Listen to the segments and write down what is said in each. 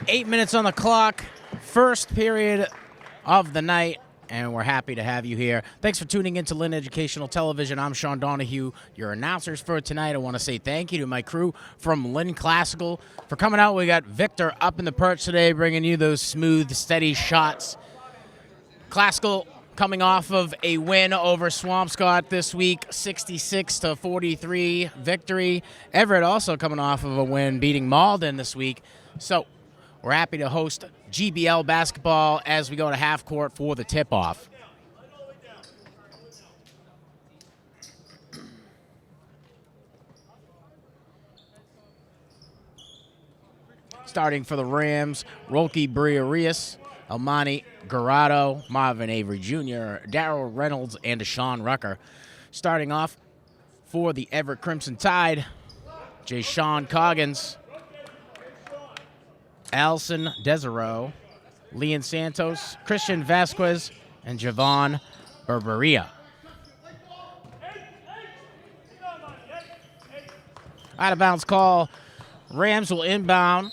8 minutes on the clock, first period of the night, and we're happy to have you here. Thanks for tuning in to Lynn Educational Television. I'm Sean Donahue, your announcers for tonight. I want to say thank you to my crew from Lynn Classical for coming out. We got Victor up in the perch today, bringing you those smooth, steady shots. Classical coming off of a win over Swampscott this week, 66-43 victory. Everett also coming off of a win, beating Malden this week. So we're happy to host GBL basketball as we go to half court for the tip-off. Starting for the Rams, Rolke Briarius, Elmani Garado, Marvin Avery Jr., Darrell Reynolds, and Deshaun Rucker. Starting off for the Everett Crimson Tide, Jayshawn Coggins, Alison Desereau, Leon Santos, Christian Vasquez, and Javon Berberia. Out of bounds call. Rams will inbound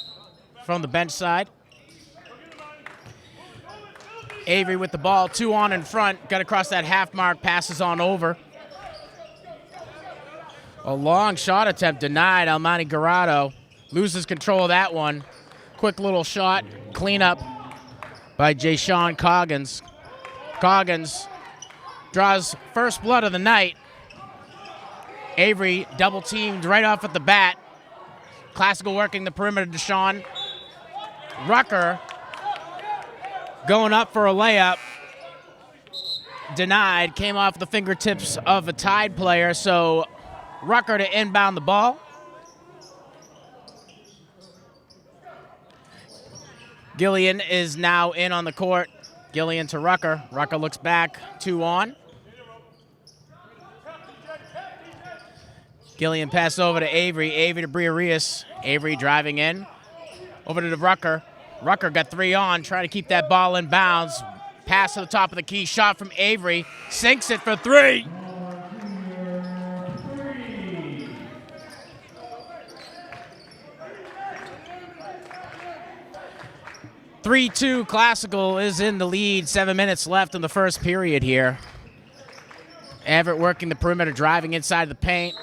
from the bench side. Avery with the ball, 2 on in front. Got across that half mark, passes on over. A long shot attempt denied. Almani Garado loses control of that one. Quick little shot, clean up by Jayshawn Coggins. Coggins draws first blood of the night. Avery double teamed right off at the bat. Classical working the perimeter, Deshaun. Rucker going up for a layup. Denied, came off the fingertips of a Tide player, so Rucker to inbound the ball. Gillian is now in on the court. Gillian to Rucker. Rucker looks back, 2 on. Gillian passes over to Avery. Avery to Briarius. Avery driving in. Over to the Rucker. Rucker got 3 on, trying to keep that ball in bounds. Pass to the top of the key. Shot from Avery. Sinks it for 3. (3-2) Classical is in the lead. 7 minutes left in the first period here. Everett working the perimeter, driving inside the paint.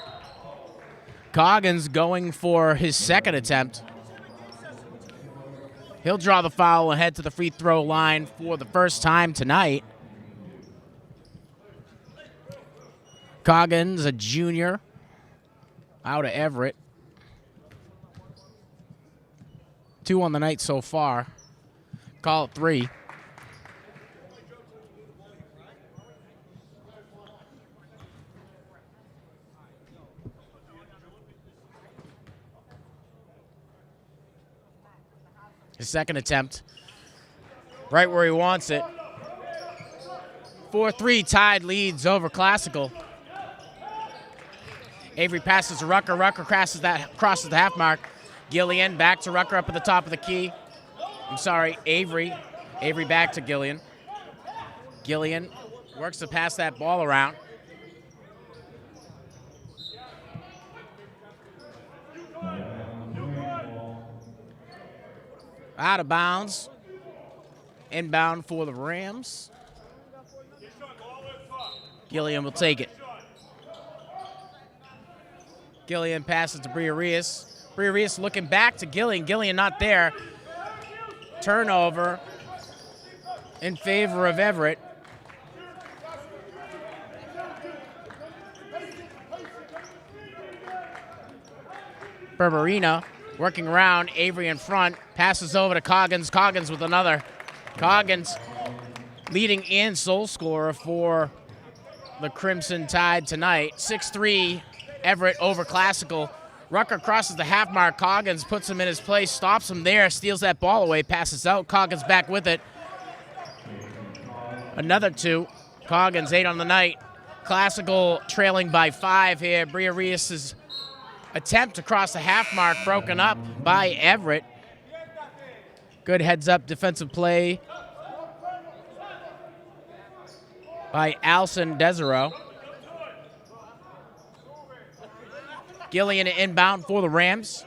Coggins going for his second attempt. He'll draw the foul and head to the free throw line for the first time tonight. Coggins, a junior, out of Everett. 2 on the night so far. Call it 3. His second attempt, right where he wants it. 4-3, Tide leads over Classical. Avery passes to Rucker. Rucker crosses the half mark. Gillian back to Rucker up at the top of the key. I'm sorry, Avery. Avery back to Gillian. Gillian works to pass that ball around. Out of bounds. Inbound for the Rams. Gillian will take it. Gillian passes to Briarius. Briarius looking back to Gillian. Gillian not there. Turnover in favor of Everett. Berberina working around, Avery in front, passes over to Coggins. Coggins with another. Coggins leading in sole scorer for the Crimson Tide tonight. 6-3, Everett over Classical. Rucker crosses the half mark. Coggins puts him in his place, stops him there, steals that ball away, passes out. Coggins back with it. Another 2. Coggins, 8 on the night. Classical trailing by 5 here. Briarius' attempt to cross the half mark broken up by Everett. Good heads-up defensive play by Alison Desereau. Gillian inbound for the Rams.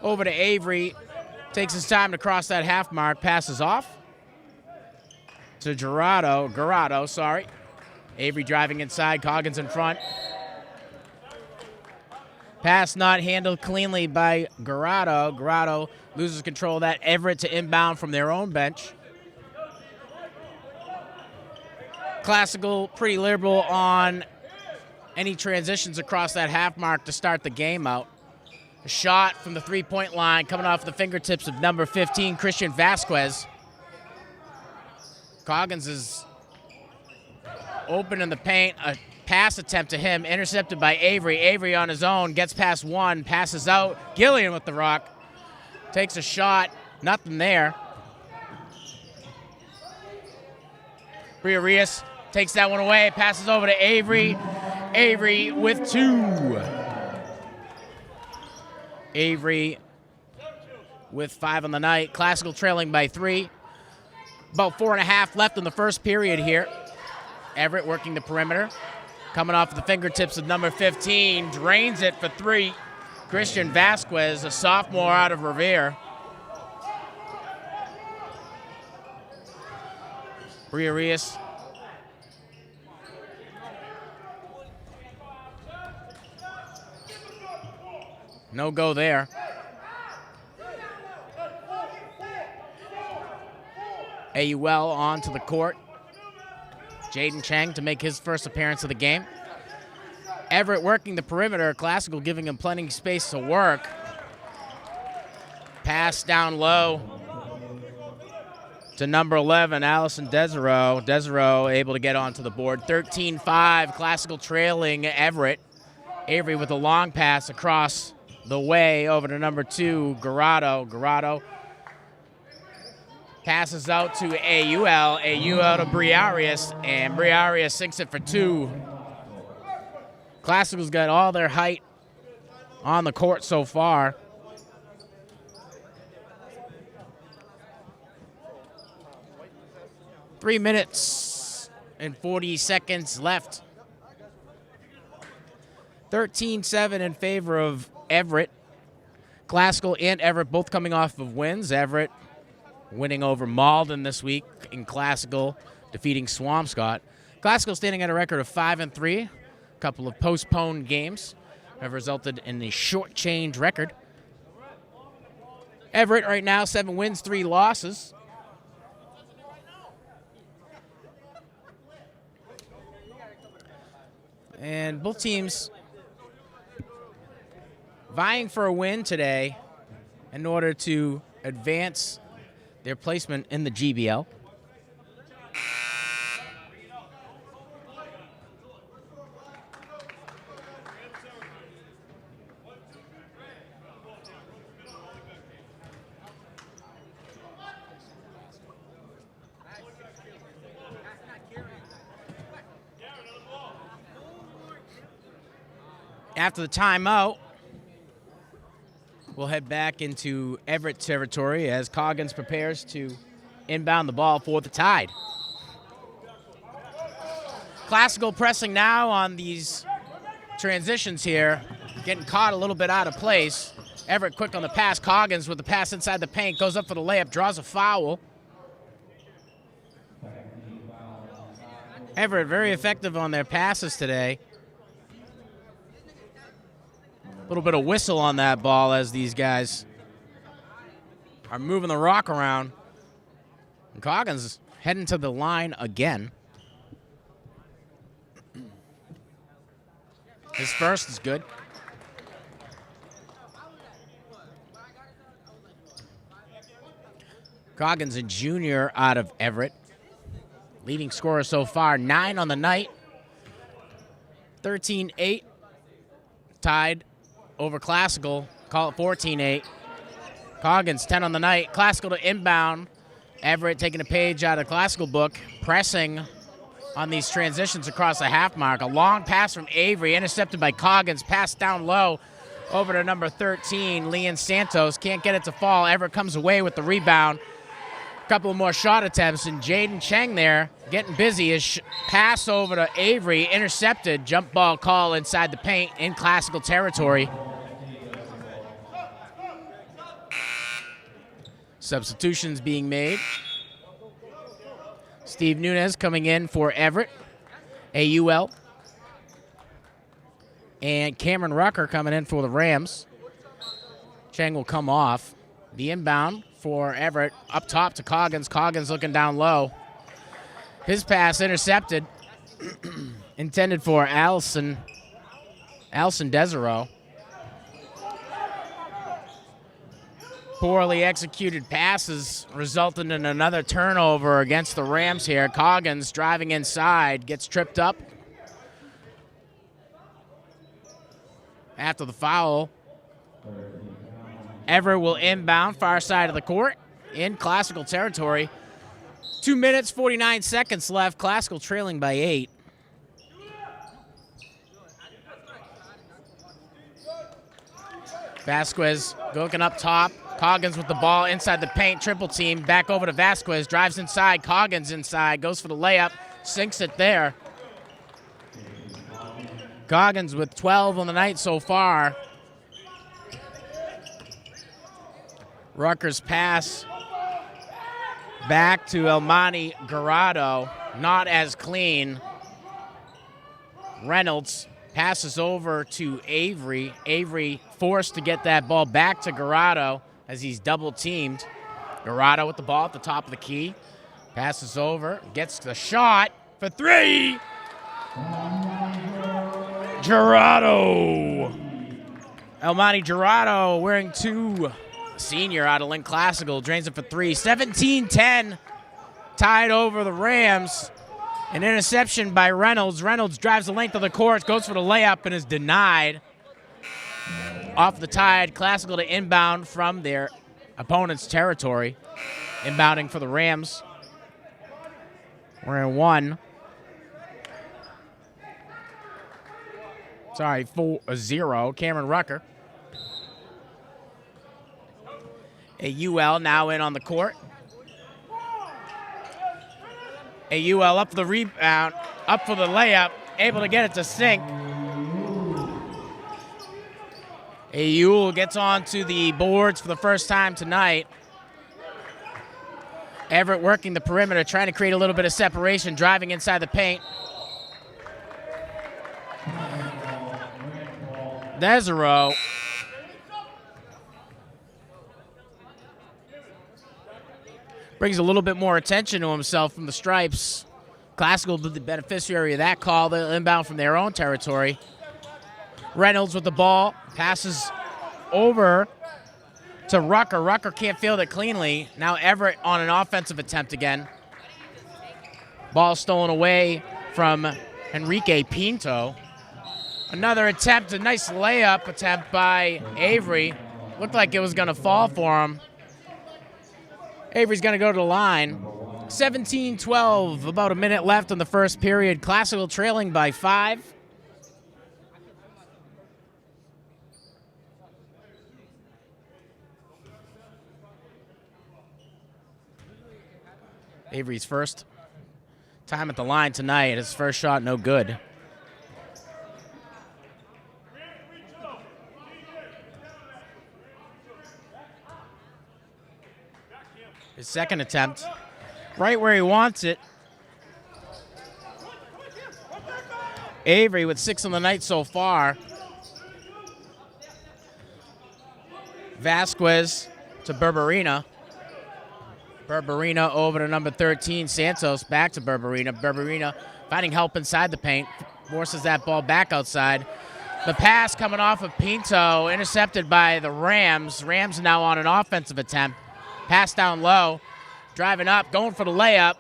Over to Avery. Takes his time to cross that half mark. Passes off to Garado, sorry. Avery driving inside. Coggins in front. Pass not handled cleanly by Garado. Garado loses control of that. Everett to inbound from their own bench. Classical pretty liberal on any transitions across that half mark to start the game out. A shot from the three-point line coming off the fingertips of number 15, Christian Vasquez. Coggins is open in the paint. A pass attempt to him, intercepted by Avery. Avery on his own, gets past one, passes out. Gillian with the rock. Takes a shot, nothing there. Briareus takes that one away, passes over to Avery. Avery with two. Avery with 5 on the night. Classical trailing by 3. About 4.5 left in the first period here. Everett working the perimeter. Coming off the fingertips of number 15. Drains it for 3. Christian Vasquez, a sophomore out of Revere. Briareus. No go there. AUL onto the court. Jaden Chang to make his first appearance of the game. Everett working the perimeter. Classical giving him plenty of space to work. Pass down low to number 11, Allison Desereau. Desereau able to get onto the board. 13-5, Classical trailing Everett. Avery with a long pass across the way over to number 2, Garado. Garado passes out to AUL. AUL to Briareus, and Briareus sinks it for 2. Classical's got all their height on the court so far. Three minutes and 40 seconds left. 13-7 in favor of Everett. Classical and Everett both coming off of wins. Everett winning over Malden this week in Classical, defeating Swampscott. Classical standing at a record of 5-3. A couple of postponed games have resulted in a short change record. Everett right now 7 wins, 3 losses. And both teams vying for a win today in order to advance their placement in the GBL. After the timeout, we'll head back into Everett territory as Coggins prepares to inbound the ball for the Tide. Classical pressing now on these transitions here, getting caught a little bit out of place. Everett quick on the pass. Coggins with the pass inside the paint, goes up for the layup, draws a foul. Everett very effective on their passes today. A little bit of whistle on that ball as these guys are moving the rock around. And Coggins heading to the line again. His first is good. Coggins, a junior out of Everett. Leading scorer so far, 9 on the night. 13-8. Tied over Classical, call it 14-8. Coggins, 10 on the night. Classical to inbound. Everett taking a page out of Classical book, pressing on these transitions across the half mark. A long pass from Avery, intercepted by Coggins. Pass down low over to number 13, Leon Santos. Can't get it to fall. Everett comes away with the rebound. A couple of more shot attempts, and Jaden Cheng there getting busy. His pass over to Avery, intercepted. Jump ball call inside the paint in Classical territory. Substitutions being made. Steve Nunez coming in for Everett, AUL. And Cameron Rucker coming in for the Rams. Chang will come off. The inbound for Everett up top to Coggins. Coggins looking down low. His pass intercepted. Intended for Allison Desiro. Poorly executed passes resulting in another turnover against the Rams here. Coggins driving inside, gets tripped up. After the foul, Everett will inbound far side of the court in Classical territory. 2 minutes, 49 seconds left. Classical trailing by 8. Vasquez looking up top. Coggins with the ball inside the paint. Triple team. Back over to Vasquez. Drives inside. Coggins inside. Goes for the layup. Sinks it there. Coggins with 12 on the night so far. Rutgers pass back to Elmani Garado. Not as clean. Reynolds passes over to Avery. Avery forced to get that ball back to Garado as he's double teamed. Garado with the ball at the top of the key. Passes over, gets the shot for 3. Gerardo. Elmani Gerardo wearing 2. Senior out of Lynn Classical drains it for 3. 17-10. Tied over the Rams. An interception by Reynolds. Reynolds drives the length of the court, goes for the layup, and is denied. Off the Tide, Classical to inbound from their opponent's territory. Inbounding for the Rams. We're in 1. 4-0. Cameron Rucker. AUL now in on the court. AUL up for the rebound, up for the layup, able to get it to sink. AUL gets onto the boards for the first time tonight. Everett working the perimeter, trying to create a little bit of separation, driving inside the paint. Desiro. Brings a little bit more attention to himself from the stripes. Classical the beneficiary of that call. They'll inbound from their own territory. Reynolds with the ball. Passes over to Rucker. Rucker can't field it cleanly. Now Everett on an offensive attempt again. Ball stolen away from Enrique Pinto. Another attempt, a nice layup attempt by Avery. Looked like it was going to fall for him. Avery's going to go to the line. 17-12, about a minute left in the first period. Classical trailing by 5. Avery's first time at the line tonight. His first shot, no good. His second attempt, right where he wants it. Avery with 6 on the night so far. Vasquez to Berberina. Berberina over to number 13, Santos. Back to Berberina. Berberina finding help inside the paint. Forces that ball back outside. The pass coming off of Pinto, intercepted by the Rams. Rams now on an offensive attempt. Pass down low, driving up, going for the layup.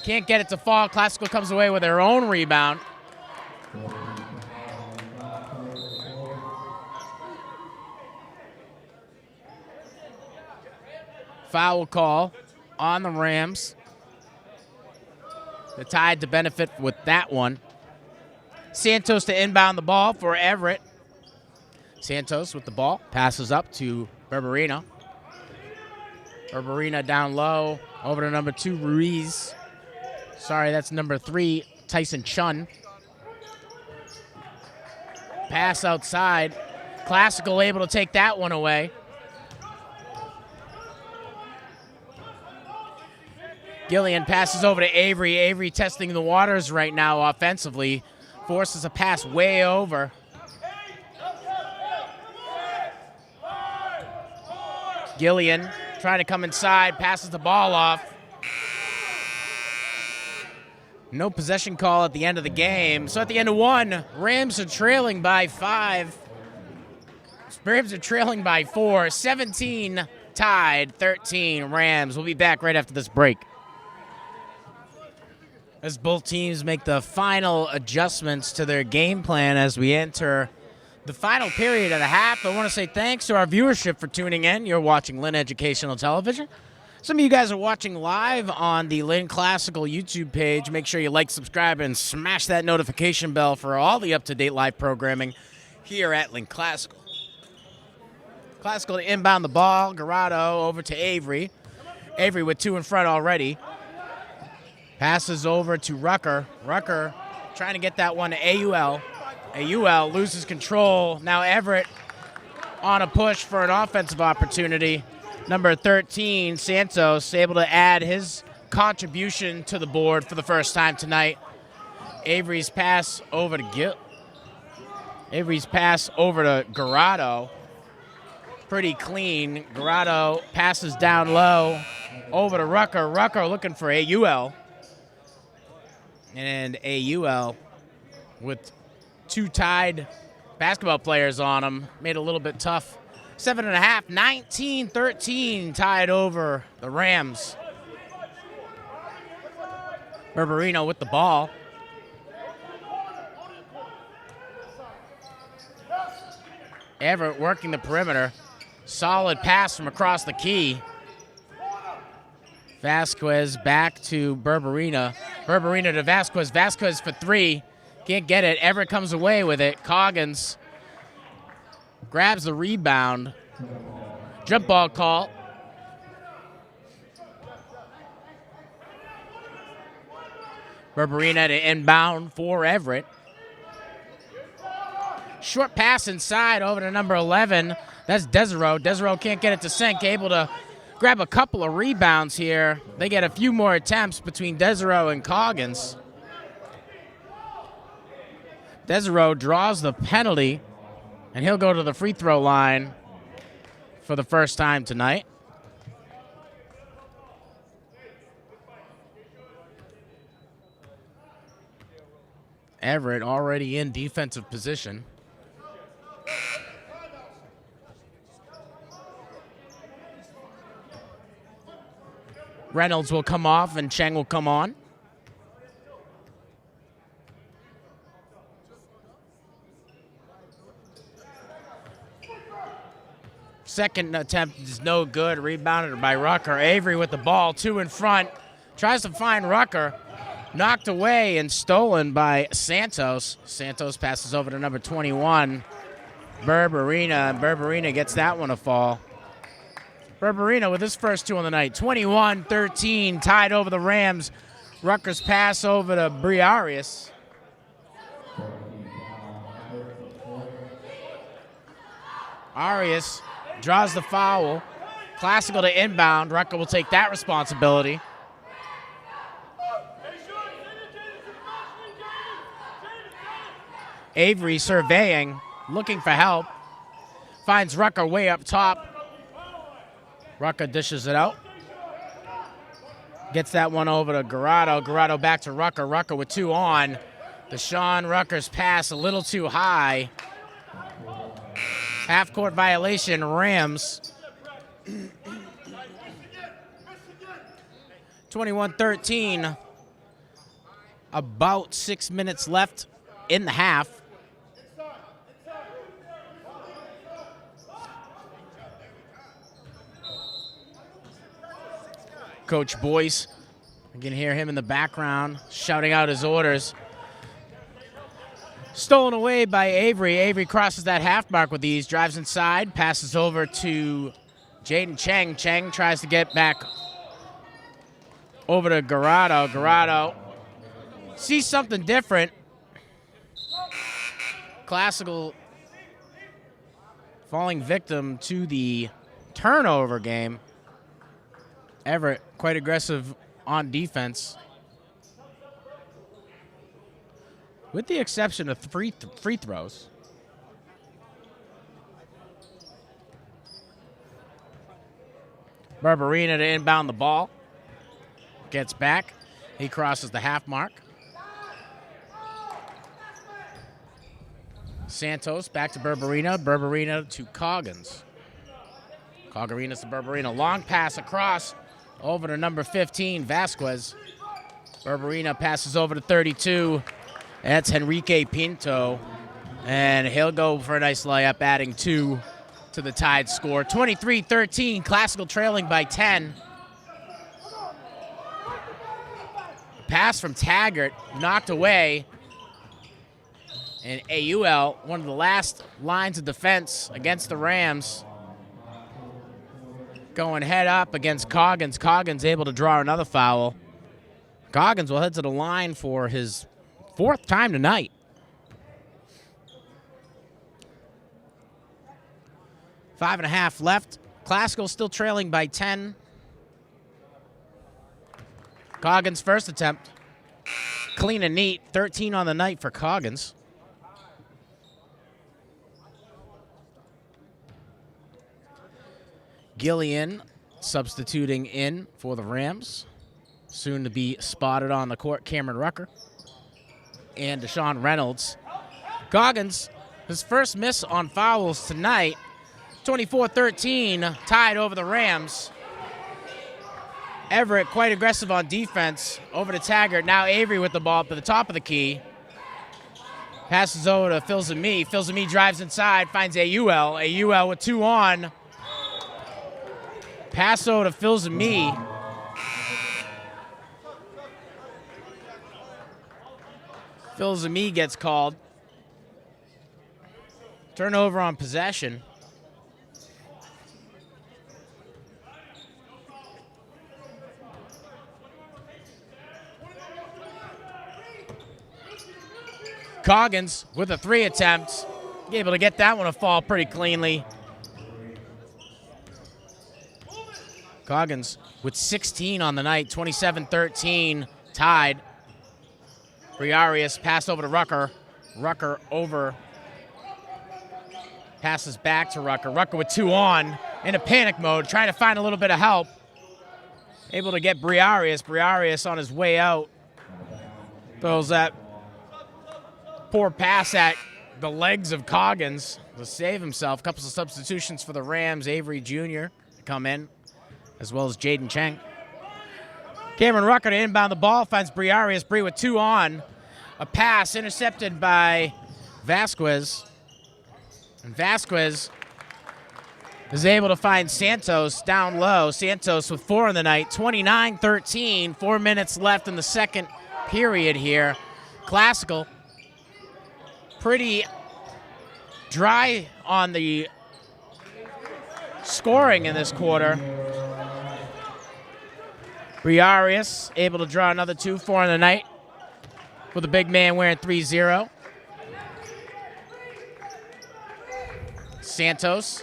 Can't get it to fall. Classical comes away with their own rebound. Foul call on the Rams. The Tide to benefit with that one. Santos to inbound the ball for Everett. Santos with the ball, passes up to Berberina. Berberina down low, over to number 2, Ruiz. Sorry, that's number 3, Tyson Chun. Pass outside. Classical able to take that one away. Gillian passes over to Avery. Avery testing the waters right now offensively. Forces a pass way over. Gillian trying to come inside, passes the ball off. No possession call at the end of the game. So at the end of one, Rams are trailing by 5. Rams are trailing by 4. 17 tied, 13 Rams. We'll be back right after this break. As both teams make the final adjustments to their game plan as we enter the final period of the half, I want to say thanks to our viewership for tuning in. You're watching Lynn Educational Television. Some of you guys are watching live on the Lynn Classical YouTube page. Make sure you like, subscribe, and smash that notification bell for all the up-to-date live programming here at Lynn Classical. Classical to inbound the ball. Garado over to Avery. Avery with 2 in front already. Passes over to Rucker. Rucker trying to get that one to AUL. AUL loses control. Now Everett on a push for an offensive opportunity. Number 13, Santos, able to add his contribution to the board for the first time tonight. Avery's pass over to Garado. Pretty clean. Garado passes down low over to Rucker. Rucker looking for AUL. And AUL with 2 tied basketball players on him. Made it a little bit tough. 7.5, 19-13 tied over the Rams. Berberino with the ball. Everett working the perimeter. Solid pass from across the key. Vasquez back to Berberina. Berberina to Vasquez. Vasquez for 3. Can't get it. Everett comes away with it. Coggins grabs the rebound. Jump ball call. Berberina to inbound for Everett. Short pass inside over to number 11. That's Desiro. Desiro can't get it to sink. Able to grab a couple of rebounds here. They get a few more attempts between Desiro and Coggins. Desiro draws the penalty, and he'll go to the free throw line for the first time tonight. Everett already in defensive position. Reynolds will come off and Cheng will come on. Second attempt is no good. Rebounded by Rucker. Avery with the ball, 2 in front. Tries to find Rucker. Knocked away and stolen by Santos. Santos passes over to number 21, Berberina. And Berberina gets that one a fall. Berberina with his first 2 on the night. 21-13, tied over the Rams. Rutgers pass over to Briarius. Arias draws the foul. Classical to inbound. Rucker will take that responsibility. Avery surveying, looking for help. Finds Rucker way up top. Rucker dishes it out. Gets that one over to Garado. Garado back to Rucker. Rucker with 2 on. Deshaun Rucker's pass a little too high. Half-court violation, Rams. 21-13. About 6 minutes left in the half. Coach Boyce, you can hear him in the background shouting out his orders. Stolen away by Avery. Avery crosses that half mark with ease, drives inside, passes over to Jaden Cheng. Cheng tries to get back over to Garado. Garado sees something different. Classical falling victim to the turnover game. Everett quite aggressive on defense, with the exception of free throws. Barbarina to inbound the ball. Gets back. He crosses the half mark. Santos back to Barbarina. Barbarina to Coggins. Coggins to Barbarina. Long pass across over to number 15, Vasquez. Barbarina passes over to 32. That's Henrique Pinto. And he'll go for a nice layup, adding 2 to the Tide score. 23-13, Classical trailing by 10. Pass from Taggart, knocked away. And AUL, one of the last lines of defense against the Rams, going head up against Coggins. Coggins able to draw another foul. Coggins will head to the line for his 4th time tonight. 5.5 left. Classical still trailing by 10. Coggins' first attempt. Clean and neat. 13 on the night for Coggins. Gillian substituting in for the Rams. Soon to be spotted on the court, Cameron Rucker and Deshaun Reynolds. Coggins, his first miss on fouls tonight. 24-13, tied over the Rams. Everett quite aggressive on defense. Over to Taggart. Now Avery with the ball up to the top of the key. Passes over to Phil Zami. Phil Zami drives inside, finds AUL. AUL with 2 on. Pass over to Phil Zami. Phil Zami gets called. Turnover on possession. Coggins with a 3 attempt. Able to get that one to fall pretty cleanly. Coggins with 16 on the night, 27-13, tied. Briarius pass over to Rucker. Rucker over. Passes back to Rucker. Rucker with 2 on, in a panic mode, trying to find a little bit of help. Able to get Briarius. Briarius on his way out. Throws that poor pass at the legs of Coggins to save himself. Couple of substitutions for the Rams. Avery Jr. come in, as well as Jaden Cheng. Cameron Rucker to inbound the ball, finds Briarius. Bree with 2 on. A pass intercepted by Vasquez. And Vasquez is able to find Santos down low. Santos with 4 on the night, 29-13. 4 minutes left in the second period here. Classical pretty dry on the scoring in this quarter. Briarius able to draw another 2, 4 on the night, with a big man wearing 3-0. Santos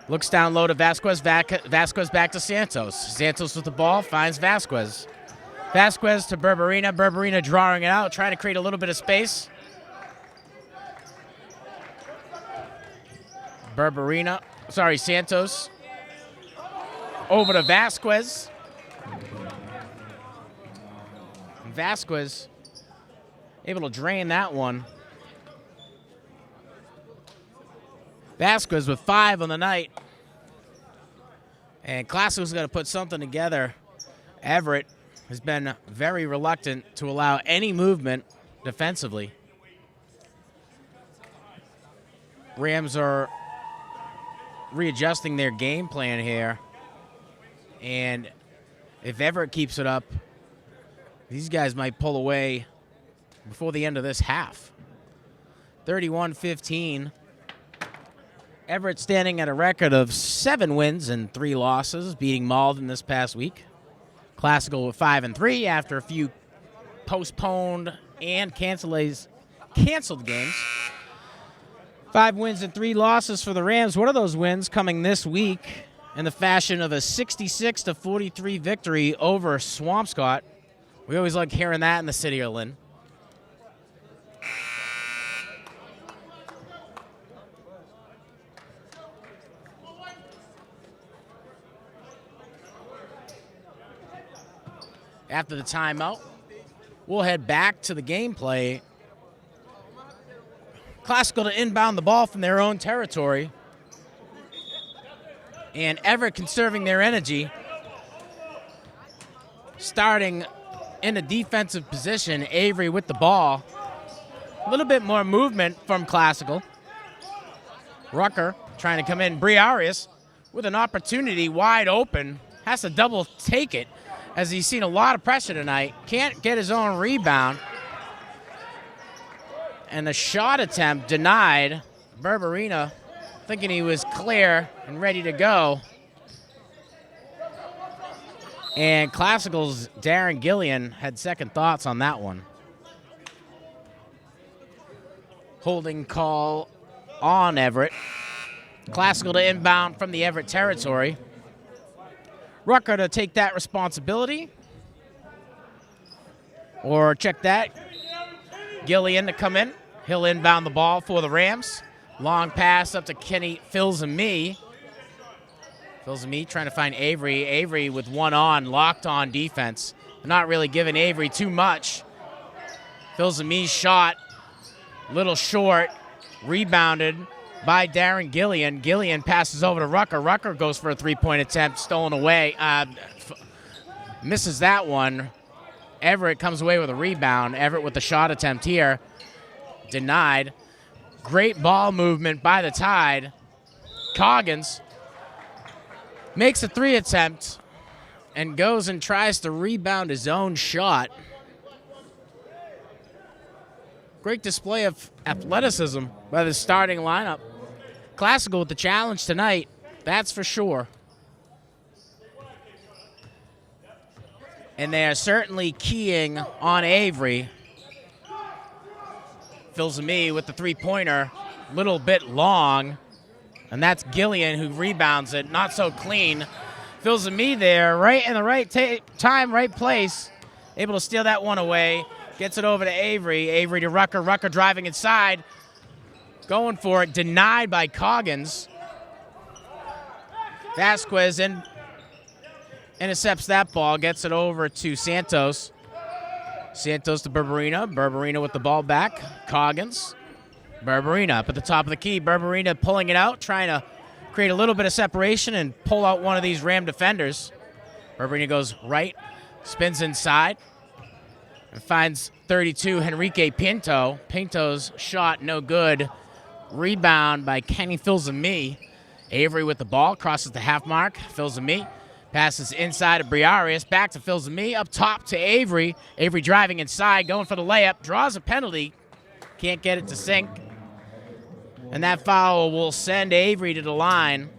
looks down low to Vasquez. Vasquez back to Santos. Santos with the ball, finds Vasquez. Vasquez to Barbarina. Barbarina drawing it out, trying to create a little bit of space. Santos over to Vasquez. Vasquez able to drain that one. Vasquez with 5 on the night. And Classical's going to put something together. Everett has been very reluctant to allow any movement defensively. Rams are readjusting their game plan here. And if Everett keeps it up, these guys might pull away before the end of this half. 31-15. Everett standing at a record of 7 wins and 3 losses, beating Malden this past week. Classical with 5-3 after a few postponed and canceled games. 5 wins and 3 losses for the Rams. One of those wins coming this week in the fashion of a 66-43 victory over Swampscott. We always like hearing that in the city of Lynn. After the timeout, we'll head back to the gameplay. Classical to inbound the ball from their own territory. And Everett conserving their energy. Starting in a defensive position, Avery with the ball. A little bit more movement from Classical. Rucker trying to come in. Briarius with an opportunity wide open. Has to double take it as he's seen a lot of pressure tonight. Can't get his own rebound. And the shot attempt denied. Berberina thinking he was clear and ready to go. And Classical's Darren Gillian had second thoughts on that one. Holding call on Everett. Classical to inbound from the Everett territory. Rucker to take that responsibility. Or check that. Gillian to come in. He'll inbound the ball for the Rams. Long pass up to Kenny Filsamy. Filsamy trying to find Avery. Avery with one on, locked on defense. Not really giving Avery too much. Filsamy's shot, little short, rebounded by Darren Gillian. Gillian passes over to Rucker. Rucker goes for a three-point attempt, stolen away. Misses that one. Everett comes away with a rebound. Everett with the shot attempt here. Denied. Great ball movement by the Tide. Coggins makes a three attempt and goes and tries to rebound his own shot. Great display of athleticism by the starting lineup. Classical with the challenge tonight, that's for sure. And they are certainly keying on Avery. Filsamy with the three-pointer, little bit long. And that's Gillian who rebounds it, not so clean. Filsamy there, right in the right time, right place. Able to steal that one away. Gets it over to Avery. Avery to Rucker. Rucker driving inside. Going for it. Denied by Coggins. Vasquez intercepts that ball. Gets it over to Santos. Santos to Berberina. Berberina with the ball back. Coggins. Berberina up at the top of the key. Berberina pulling it out. Trying to create a little bit of separation and pull out one of these Ram defenders. Berberina goes right. Spins inside. And finds 32, Henrique Pinto. Pinto's shot, no good. Rebound by Kenny Filsamy. Avery with the ball, crosses the half mark. Filsamy passes inside to Briarius. Back to Filsamy, up top to Avery. Avery driving inside, going for the layup. Draws a penalty. Can't get it to sink. And that foul will send Avery to the line.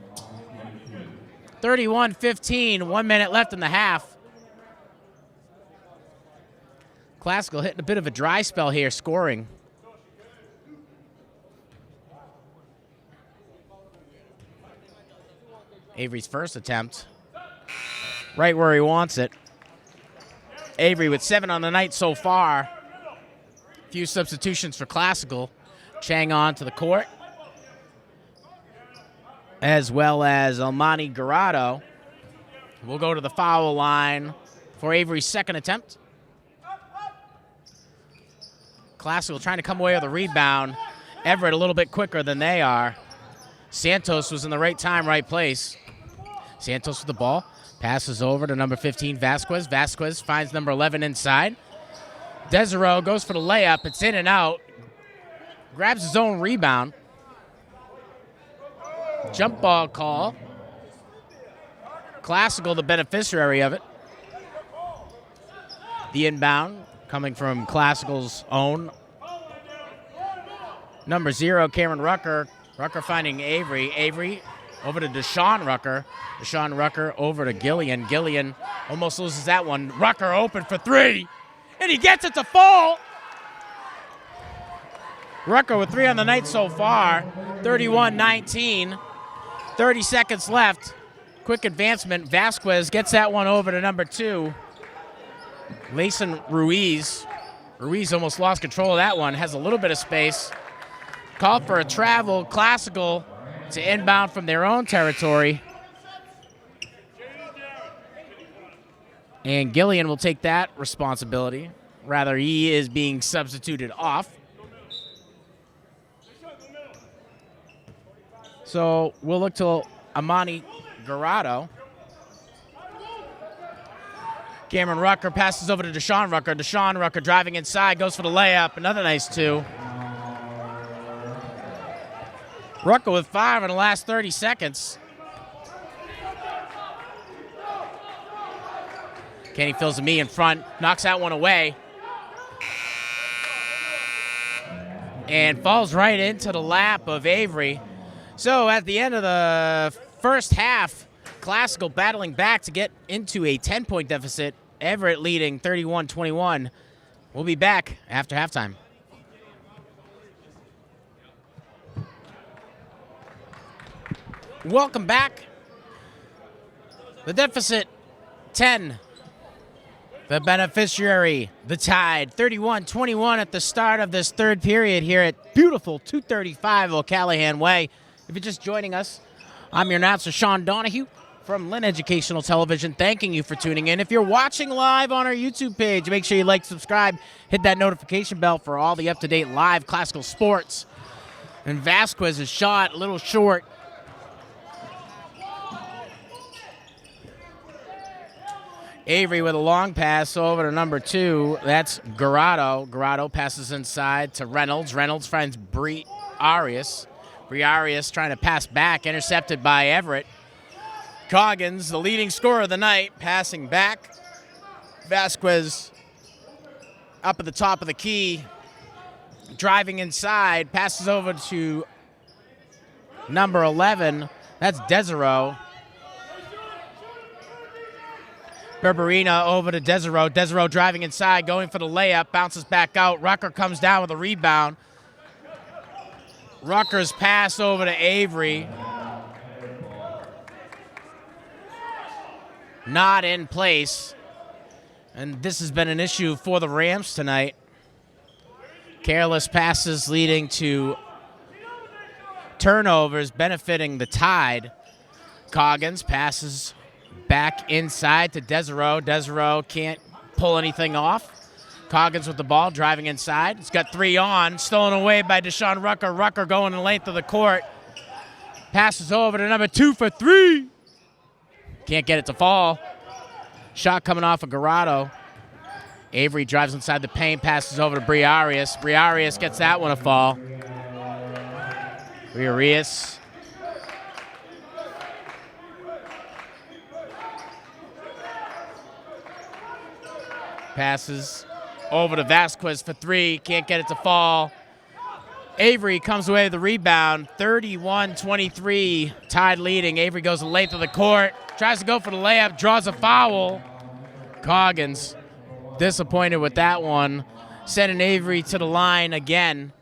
31-15, 1 minute left in the half. Classical hitting a bit of a dry spell here, scoring. Avery's first attempt, right where he wants it. Avery with 7 on the night so far. Few substitutions for Classical. Chang on to the court, as well as Almani Garado. We'll go to the foul line for Avery's second attempt. Classical trying to come away with a rebound. Everett a little bit quicker than they are. Santos was in the right time, right place. Santos with the ball. Passes over to number 15, Vasquez. Vasquez finds number 11 inside. Desiro goes for the layup. It's in and out. Grabs his own rebound. Jump ball call. Classical, the beneficiary of it. The inbound coming from Classical's own. Number 0, Cameron Rucker. Rucker finding Avery. Avery over to Deshaun Rucker. Deshaun Rucker over to Gillian. Gillian almost loses that one. Rucker open for 3. And he gets it to fall. Rucker with 3 on the night so far. 31-19. 30 seconds left. Quick advancement. Vasquez gets that one over to number 2. Layson Ruiz. Ruiz almost lost control of that one. Has a little bit of space. Called for a travel. Classical to inbound from their own territory. And Gillian will take that responsibility. Rather, he is being substituted off. So we'll look to Amani Garado. Cameron Rucker passes over to Deshaun Rucker. Deshaun Rucker driving inside, goes for the layup. Another nice 2. Rucker with 5 in the last 30 seconds. Kenny fills a me in front, knocks that one away. And falls right into the lap of Avery. So at the end of the first half, Classical battling back to get into a 10-point deficit. Everett leading 31-21. We'll be back after halftime. Welcome back. The deficit, 10. The beneficiary, the Tide, 31-21 at the start of this third period here at beautiful 235 O'Callahan Way. If you're just joining us, I'm your announcer, Sean Donahue from Lynn Educational Television, thanking you for tuning in. If you're watching live on our YouTube page, make sure you like, subscribe, hit that notification bell for all the up-to-date live classical sports. And Vasquez's shot, a little short. Avery with a long pass over to number 2. That's Garado. Garado passes inside to Reynolds. Reynolds finds Bree Arias. Bree Arias trying to pass back, intercepted by Everett. Coggins, the leading scorer of the night, passing back. Vasquez up at the top of the key, driving inside, passes over to number 11. That's Desiro. Berberina over to Desiro. Desiro driving inside, going for the layup, bounces back out. Rucker comes down with a rebound. Rucker's pass over to Avery. Not in place. And this has been an issue for the Rams tonight. Careless passes leading to turnovers, benefiting the Tide. Coggins passes back inside to Desiro. Desiro can't pull anything off. Coggins with the ball, driving inside. He's got 3 on, stolen away by Deshaun Rucker. Rucker going the length of the court. Passes over to number 2 for 3. Can't get it to fall. Shot coming off of Garado. Avery drives inside the paint, passes over to Bree Arias. Bree Arias gets that one to fall. Bree Arias. Passes over to Vasquez for 3. Can't get it to fall. Avery comes away with the rebound. 31-23. Tide leading. Avery goes the length of the court. Tries to go for the layup. Draws a foul. Coggins disappointed with that one. Sending Avery to the line again.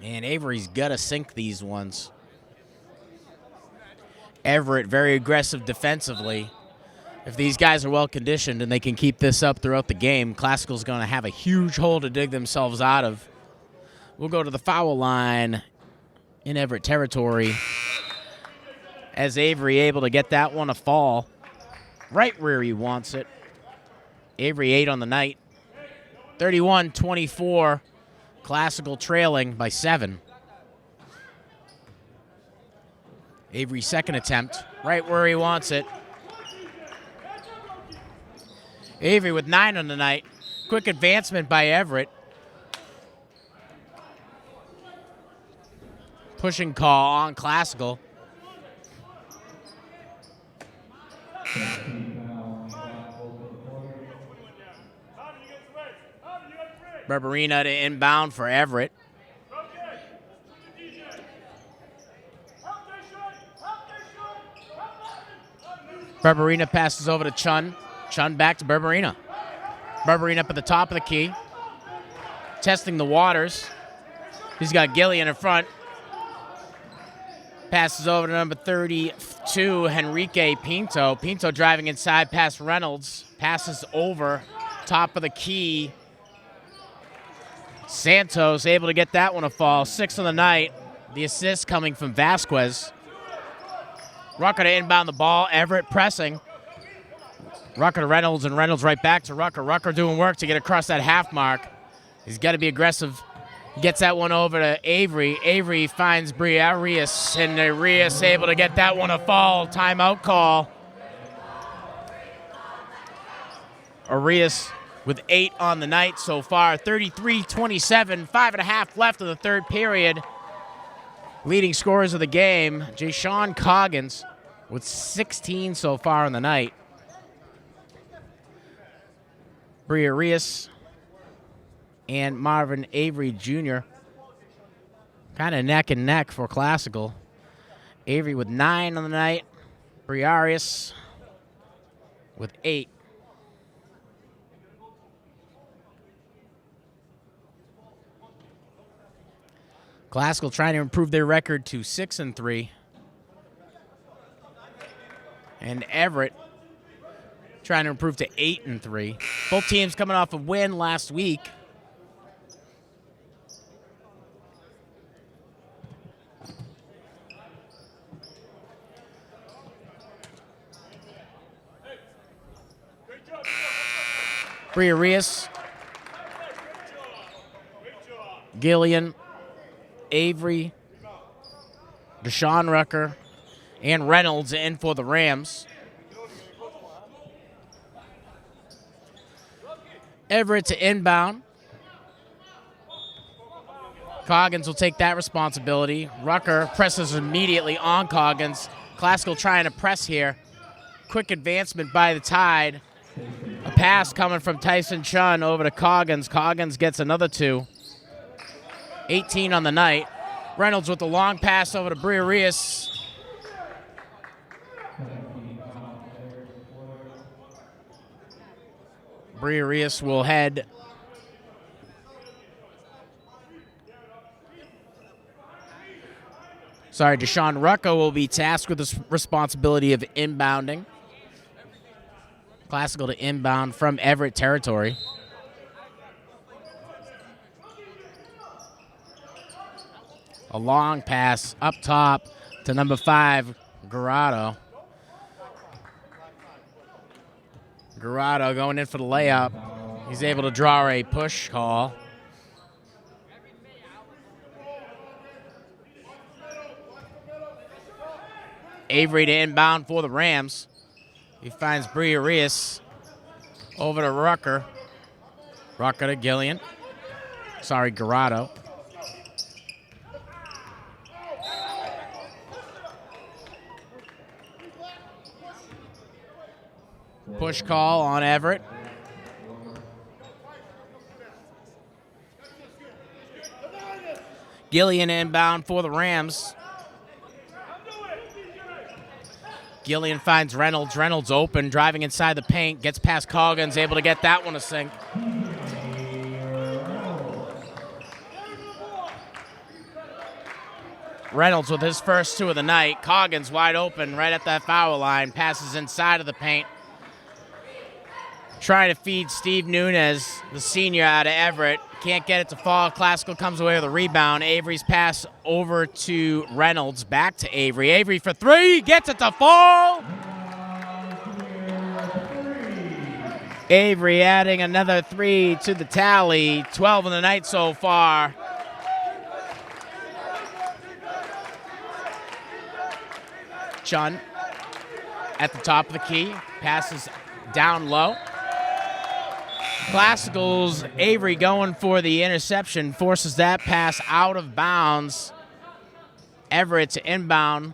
And Avery's got to sink these ones. Everett very aggressive defensively. If these guys are well conditioned and they can keep this up throughout the game, Classical's going to have a huge hole to dig themselves out of. We'll go to the foul line in Everett territory as Avery able to get that one to fall right where he wants it. Avery 8 on the night. 31-24. Classical trailing by 7. Avery's second attempt, right where he wants it. Avery with 9 on the night. Quick advancement by Everett. Pushing call on Classical. Berberina to inbound for Everett. Berberina passes over to Chun. Chun back to Berberina. Berberina up at the top of the key. Testing the waters. He's got Gillian in front. Passes over to number 32, Henrique Pinto. Pinto driving inside past Reynolds. Passes over, top of the key. Santos able to get that one to fall. 6 on the night. The assist coming from Vasquez. Rucker to inbound the ball. Everett pressing. Rucker to Reynolds, and Reynolds right back to Rucker. Rucker doing work to get across that half mark. He's got to be aggressive. Gets that one over to Avery. Avery finds Arias, and Arias able to get that one to fall. Timeout call. Arias with 8 on the night so far. 33-27, 5.5 left of the third period. Leading scorers of the game, Jashawn Coggins with 16 so far on the night. Arias and Marvin Avery Jr. kind of neck and neck for Classical. Avery with 9 on the night. Arias with 8. Classical trying to improve their record to 6-3. And Everett trying to improve to 8-3. Both teams coming off a win last week. Arias, Gillian, Avery, Deshaun Rucker, and Reynolds in for the Rams. Everett to inbound. Coggins will take that responsibility. Rucker presses immediately on Coggins. Classical trying to press here. Quick advancement by the Tide. A pass coming from Tyson Chun over to Coggins. Coggins gets another 2. 18 on the night. Reynolds with the long pass over to Briareus. Briareus will head Deshaun Rucco will be tasked with the responsibility of inbounding. Classical to inbound from Everett territory. A long pass up top to number 5, Garado. Garado going in for the layup. He's able to draw a push call. Avery to inbound for the Rams. He finds Briareus over to Rucker. Rucker to Gillian. Garado. Push call on Everett. Gillian inbound for the Rams. Gillian finds Reynolds. Reynolds open, driving inside the paint. Gets past Coggins, able to get that one to sink. Reynolds with his first 2 of the night. Coggins wide open right at that foul line. Passes inside of the paint. Trying to feed Steve Nunez, the senior out of Everett. Can't get it to fall. Classical comes away with a rebound. Avery's pass over to Reynolds. Back to Avery. Avery for 3. Gets it to fall. Avery adding another 3 to the tally. 12 in the night so far. Chun at the top of the key. Passes down low. Classical's Avery going for the interception, forces that pass out of bounds. Everett to inbound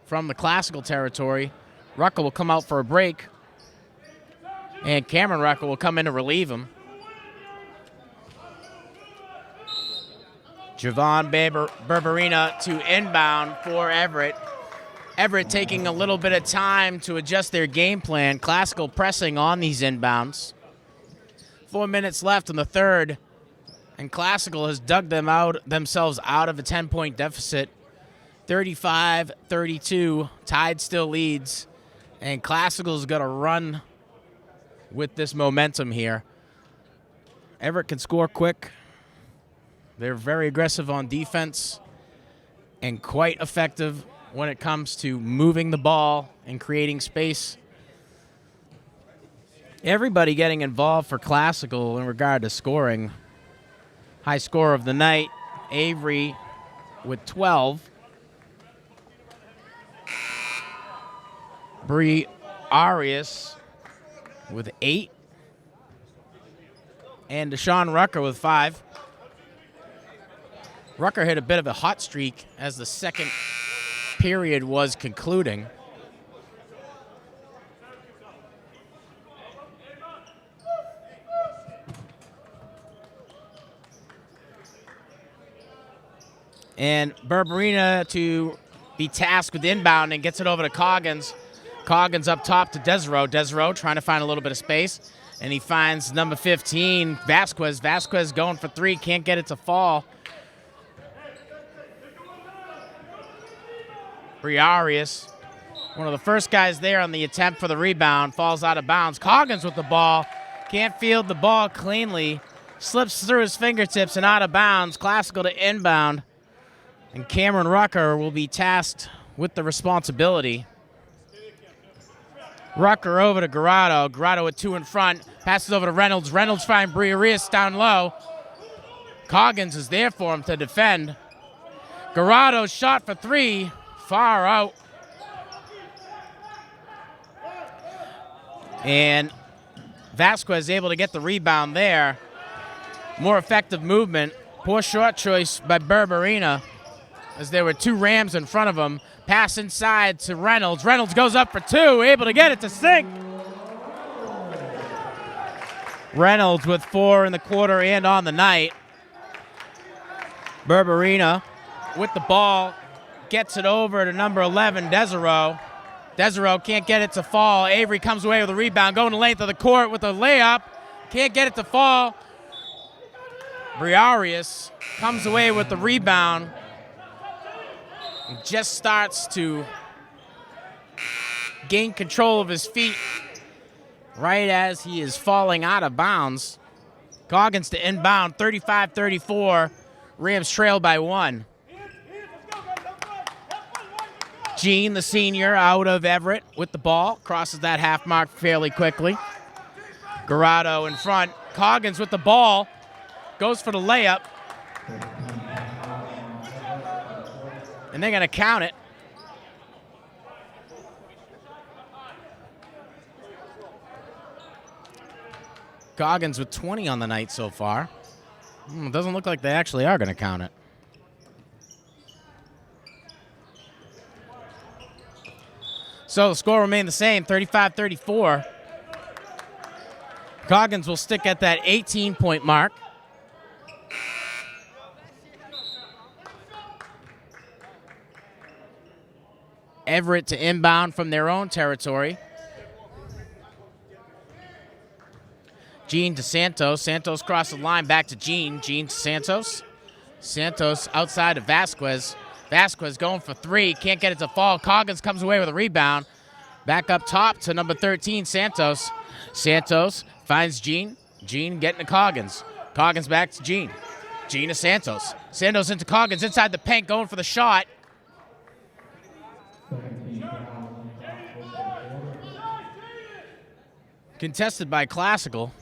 from the Classical territory. Rucker will come out for a break, and Cameron Rucker will come in to relieve him. Javon Berberina to inbound for Everett. Everett taking a little bit of time to adjust their game plan. Classical pressing on these inbounds. 4 minutes left in the third, and Classical has dug themselves out of a 10-point deficit 35-32. Tide still leads. And Classical's got to run with this momentum here. Everett can score quick. They're very aggressive on defense and quite effective when it comes to moving the ball and creating space. Everybody getting involved for Classical in regard to scoring. High scorer of the night, Avery with 12. Bree Arias with 8. And Deshaun Rucker with 5. Rucker hit a bit of a hot streak as the second period was concluding. And Berberina to be tasked with inbound and gets it over to Coggins. Coggins up top to Desero. Desero trying to find a little bit of space. And he finds number 15, Vasquez. Vasquez going for 3, can't get it to fall. Briarius, one of the first guys there on the attempt for the rebound, falls out of bounds. Coggins with the ball, can't field the ball cleanly. Slips through his fingertips and out of bounds. Classical to inbound. And Cameron Rucker will be tasked with the responsibility. Rucker over to Garado. Garado with 2 in front. Passes over to Reynolds. Reynolds finds Briarius down low. Coggins is there for him to defend. Garado's shot for 3. Far out. And Vasquez able to get the rebound there. More effective movement. Poor short choice by Berberina, as there were 2 Rams in front of him. Pass inside to Reynolds. Reynolds goes up for 2, able to get it to sink. Reynolds with 4 in the quarter and on the night. Berberina with the ball, gets it over to number 11, Desero. Desero can't get it to fall. Avery comes away with a rebound, going the length of the court with a layup. Can't get it to fall. Briarius comes away with the rebound. And just starts to gain control of his feet right as he is falling out of bounds. Coggins to inbound, 35-34. Rams trail by 1. Gene, the senior, out of Everett with the ball. Crosses that half mark fairly quickly. Garado in front. Coggins with the ball. Goes for the layup. And they're going to count it. Coggins with 20 on the night so far. It doesn't look like they actually are going to count it. So the score remained the same, 35-34. Coggins will stick at that 18-point mark. Everett to inbound from their own territory. Gene to Santos. Santos crosses the line back to Gene. Gene to Santos. Santos outside of Vasquez. Vasquez going for 3. Can't get it to fall. Coggins comes away with a rebound. Back up top to number 13, Santos. Santos finds Gene. Gene getting to Coggins. Coggins back to Gene. Gene to Santos. Santos into Coggins inside the paint going for the shot. Contested by Classical.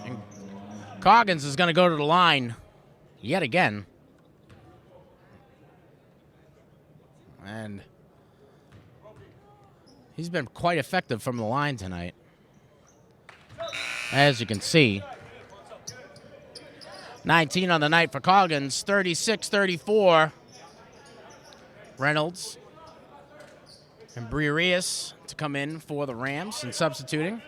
And Coggins is going to go to the line yet again. And he's been quite effective from the line tonight, as you can see. 19 on the night for Coggins, 36-34. Reynolds and Briarius to come in for the Rams and substituting.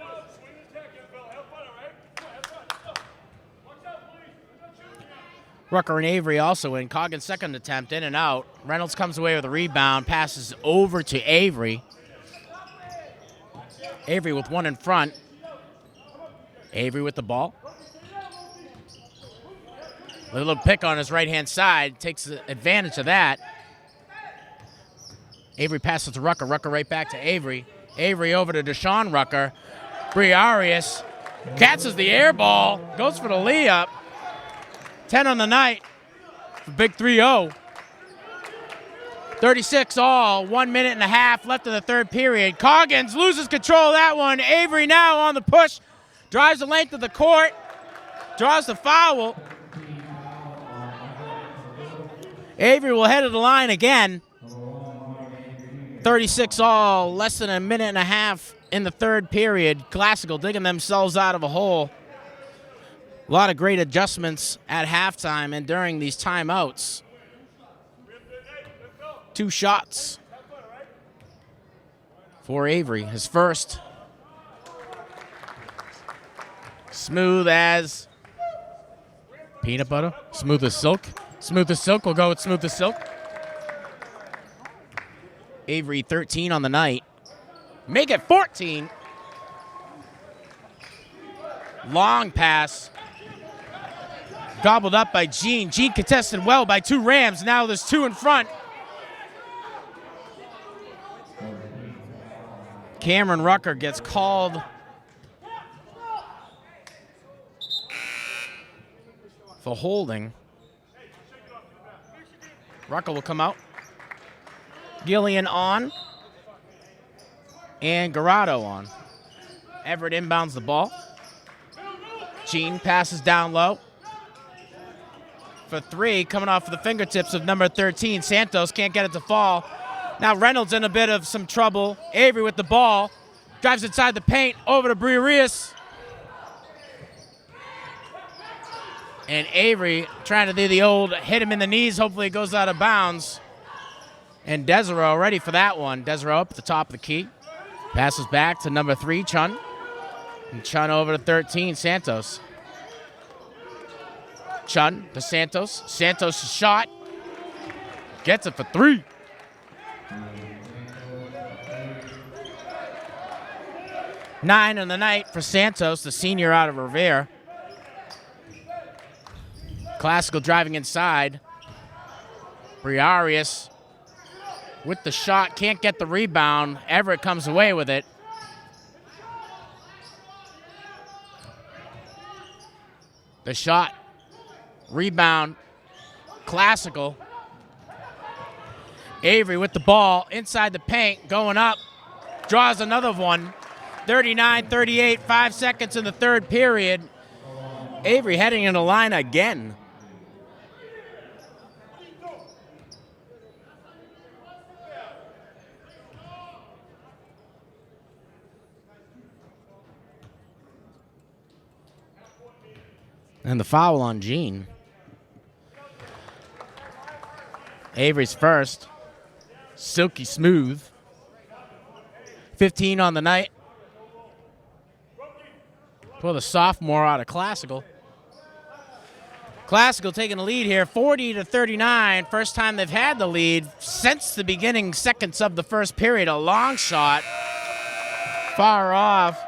Rucker and Avery also in. Coggins' second attempt, in and out. Reynolds comes away with a rebound, passes over to Avery. Avery with 1 in front. Avery with the ball. A little pick on his right-hand side. Takes advantage of that. Avery passes to Rucker. Rucker right back to Avery. Avery over to Deshaun Rucker. Briarius catches the air ball. Goes for the layup. 10 on the night. Big 3-0. 36 all. 1 minute and a half left in the third period. Coggins loses control of that one. Avery now on the push. Drives the length of the court. Draws the foul. Avery will head to the line again. 36 all. Less than a minute and a half in the third period. Classical digging themselves out of a hole. A lot of great adjustments at halftime and during these timeouts. 2 shots for Avery. His first. Smooth as peanut butter. Smooth as silk. Smooth as silk. We'll go with smooth as silk. Avery 13 on the night. Make it 14. Long pass. Gobbled up by Gene. Gene contested well by 2 Rams. Now there's 2 in front. Cameron Rucker gets called for holding. Rucker will come out. Gillian on. And Garado on. Everett inbounds the ball. Gene passes down low. For 3, coming off of the fingertips of number 13. Santos can't get it to fall. Now Reynolds in a bit of some trouble. Avery with the ball. Drives inside the paint. Over to Briarius. And Avery trying to do the old hit him in the knees. Hopefully it goes out of bounds. And Desiro ready for that one. Desiro up at the top of the key. Passes back to number 3, Chun. And Chun over to 13, Santos. Chun to Santos. Santos' shot. Gets it for 3. Nine on the night for Santos, the senior out of Revere. Classical driving inside. Briarius with the shot, can't get the rebound. Everett comes away with it. The shot, rebound, Classical. Avery with the ball inside the paint, going up, draws another one. 39-38, 5 seconds in the third period. Avery heading in the line again. And the foul on Gene. Avery's first. Silky smooth. 15 on the night. For the sophomore out of Classical. Classical taking the lead here, 40-39. First time they've had the lead since the beginning seconds of the first period. A long shot. Far off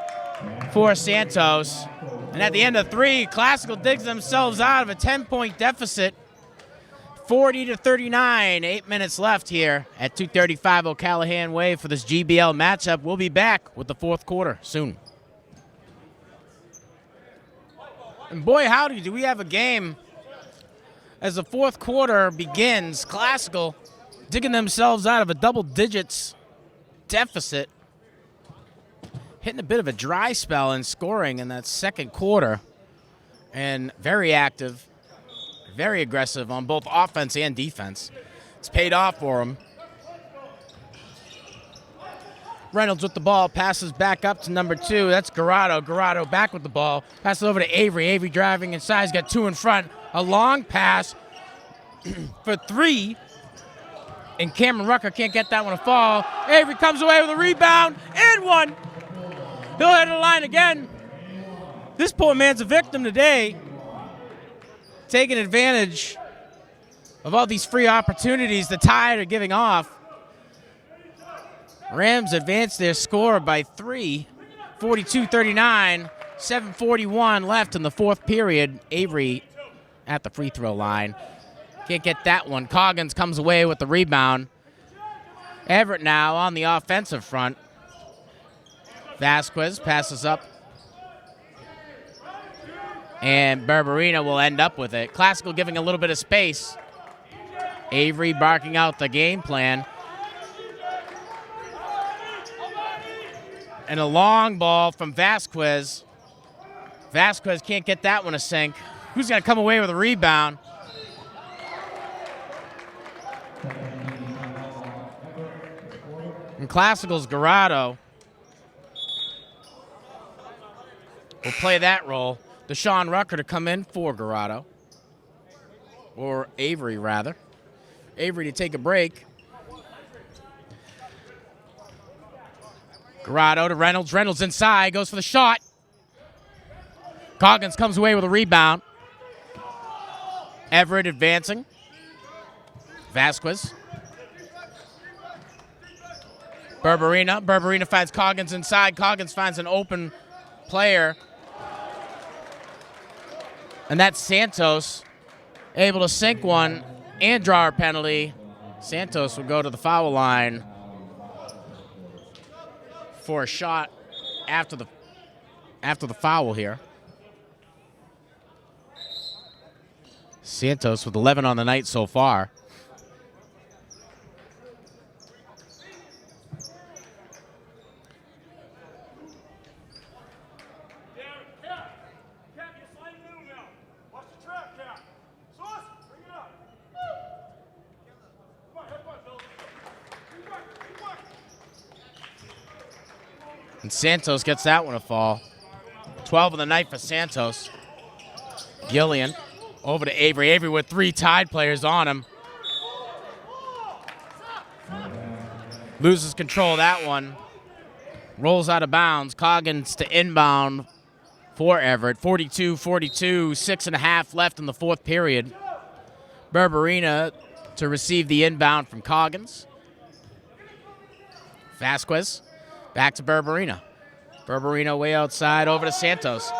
for Santos. And at the end of 3, Classical digs themselves out of a 10-point deficit. 40-39, 8 minutes left here at 235 O'Callahan Way for this GBL matchup. We'll be back with the fourth quarter soon. And boy, howdy, do we have a game as the fourth quarter begins. Classical digging themselves out of a double digits deficit. Hitting a bit of a dry spell in scoring in that second quarter. And very active, very aggressive on both offense and defense. It's paid off for them. Reynolds with the ball, passes back up to number 2. That's Garado. Garado back with the ball. Passes over to Avery. Avery driving inside. He's got 2 in front. A long pass for 3. And Cameron Rucker can't get that one to fall. Avery comes away with a rebound and 1. He'll head to the line again. This poor man's a victim today. Taking advantage of all these free opportunities the Tide are giving off. Rams advance their score by 3, 42-39, 7:41 left in the fourth period. Avery at the free throw line. Can't get that one. Coggins comes away with the rebound. Everett now on the offensive front. Vasquez passes up. And Barbarina will end up with it. Classical giving a little bit of space. Avery barking out the game plan. And a long ball from Vasquez. Vasquez can't get that one to sink. Who's going to come away with a rebound? And Classical's Garado will play that role. Deshaun Rucker to come in for Garado. Or Avery, rather. Avery to take a break. Garado to Reynolds. Reynolds inside. Goes for the shot. Coggins comes away with a rebound. Everett advancing. Vasquez. Barbarina. Barbarina finds Coggins inside. Coggins finds an open player. And that's Santos able to sink one and draw a penalty. Santos will go to the foul line for a shot after the foul here. Santos with 11 on the night so far. And Santos gets that one to fall. 12 on the night for Santos. Gillian over to Avery. Avery with 3 tied players on him. Loses control of that one. Rolls out of bounds. Coggins to inbound for Everett. 42-42, 6.5 left in the fourth period. Barbarina to receive the inbound from Coggins. Vasquez. Back to Barbarina. Barbarina way outside over to Santos.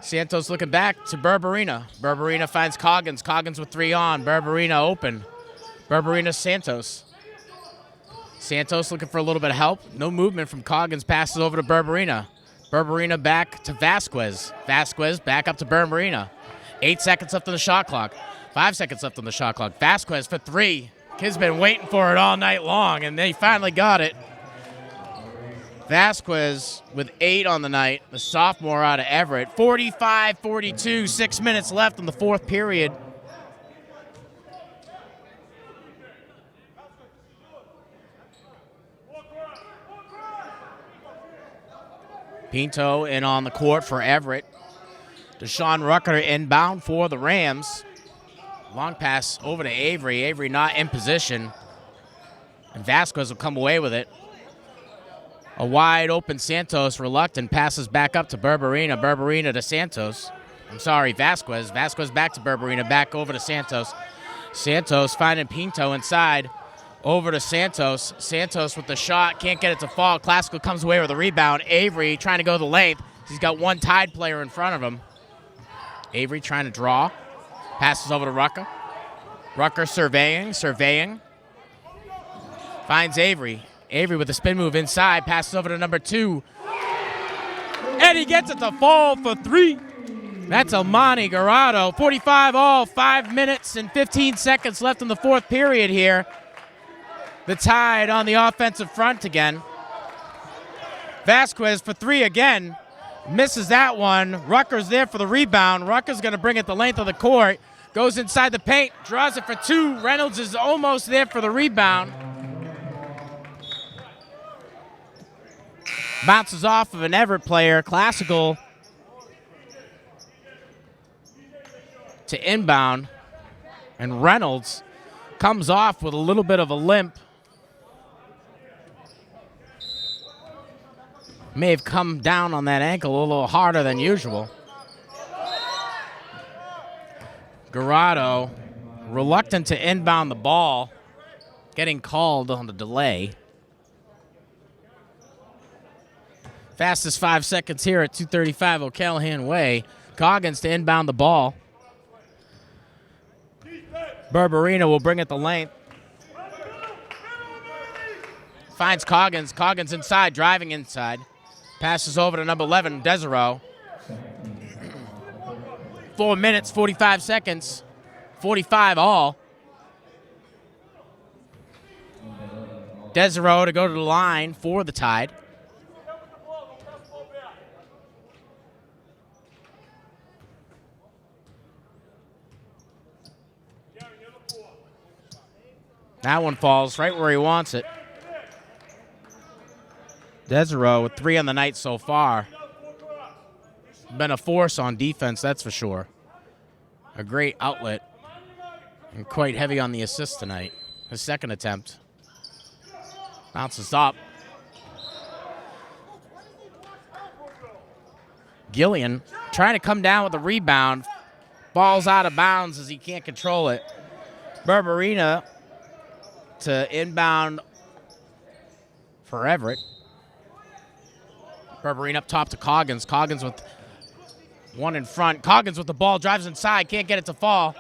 Santos looking back to Barbarina. Barbarina finds Coggins. Coggins with 3 on. Barbarina open. Barbarina Santos. Santos looking for a little bit of help. No movement from Coggins. Passes over to Barbarina. Barbarina back to Vasquez. Vasquez back up to Barbarina. 8 seconds left on the shot clock. 5 seconds left on the shot clock. Vasquez for 3. Kid's been waiting for it all night long, and they finally got it. Vasquez with 8 on the night, the sophomore out of Everett. 45-42, 6 minutes left in the fourth period. Pinto in on the court for Everett. Deshaun Rucker inbound for the Rams. Long pass over to Avery. Avery not in position. And Vasquez will come away with it. A wide open Santos, reluctant, passes back up to Barbarina. Barbarina to Santos. Vasquez. Vasquez back to Barbarina, back over to Santos. Santos finding Pinto inside. Over to Santos. Santos with the shot, can't get it to fall. Classical comes away with a rebound. Avery trying to go the length. He's got one tied player in front of him. Avery trying to draw. Passes over to Rucker. Rucker surveying. Finds Avery. Avery with a spin move inside, passes over to number 2. And he gets it to fall for 3. That's Almani Garado. 45 all, 5 minutes and 15 seconds left in the fourth period here. The Tide on the offensive front again. Vasquez for 3 again. Misses that one. Rucker's there for the rebound. Rucker's going to bring it the length of the court. Goes inside the paint, draws it for 2. Reynolds is almost there for the rebound. Bounces off of an Everett player. Classical to inbound. And Reynolds comes off with a little bit of a limp. May have come down on that ankle a little harder than usual. Garado reluctant to inbound the ball. Getting called on the delay. Fastest 5 seconds here at 2:35 O'Callahan Way. Coggins to inbound the ball. Barbarina will bring it the length. Finds Coggins. Coggins inside, driving inside. Passes over to number 11, Desiro. 4 minutes, 45 seconds. 45 all. Desiro to go to the line for the Tide. That one falls right where he wants it. Desiro with 3 on the night so far. Been a force on defense, that's for sure. A great outlet. And quite heavy on the assist tonight. His second attempt. Bounces up. Gillian trying to come down with a rebound. Falls out of bounds as he can't control it. Barbarina to inbound for Everett. Barbarina up top to Coggins. Coggins with one in front. Coggins with the ball, drives inside, can't get it to fall.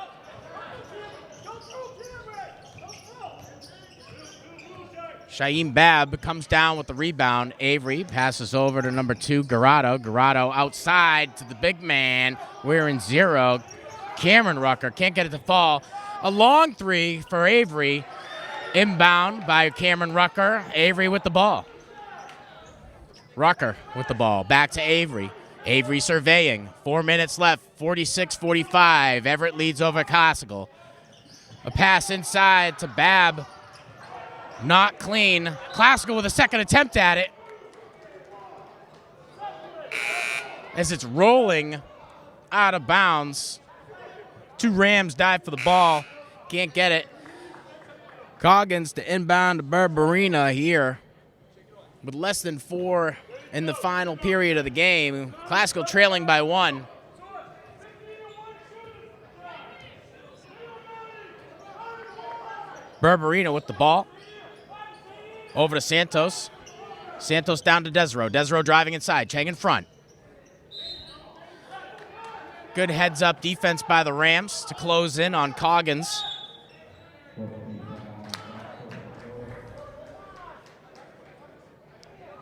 Shaim Bab comes down with the rebound. Avery passes over to number 2, Garado. Garado outside to the big man. We're in 0. Cameron Rucker can't get it to fall. A long 3 for Avery. Inbound by Cameron Rucker. Avery with the ball. Rucker with the ball. Back to Avery. Avery surveying. 4 minutes left. 46-45. Everett leads over Cossigal. A pass inside to Bab. Not clean. Classical with a second attempt at it. As it's rolling out of bounds. 2 Rams dive for the ball. Can't get it. Coggins to inbound to Barbarina here. With less than 4 in the final period of the game. Classical trailing by 1. Barbarina with the ball. Over to Santos. Santos down to Desiro. Desiro driving inside. Chang in front. Good heads-up defense by the Rams to close in on Coggins.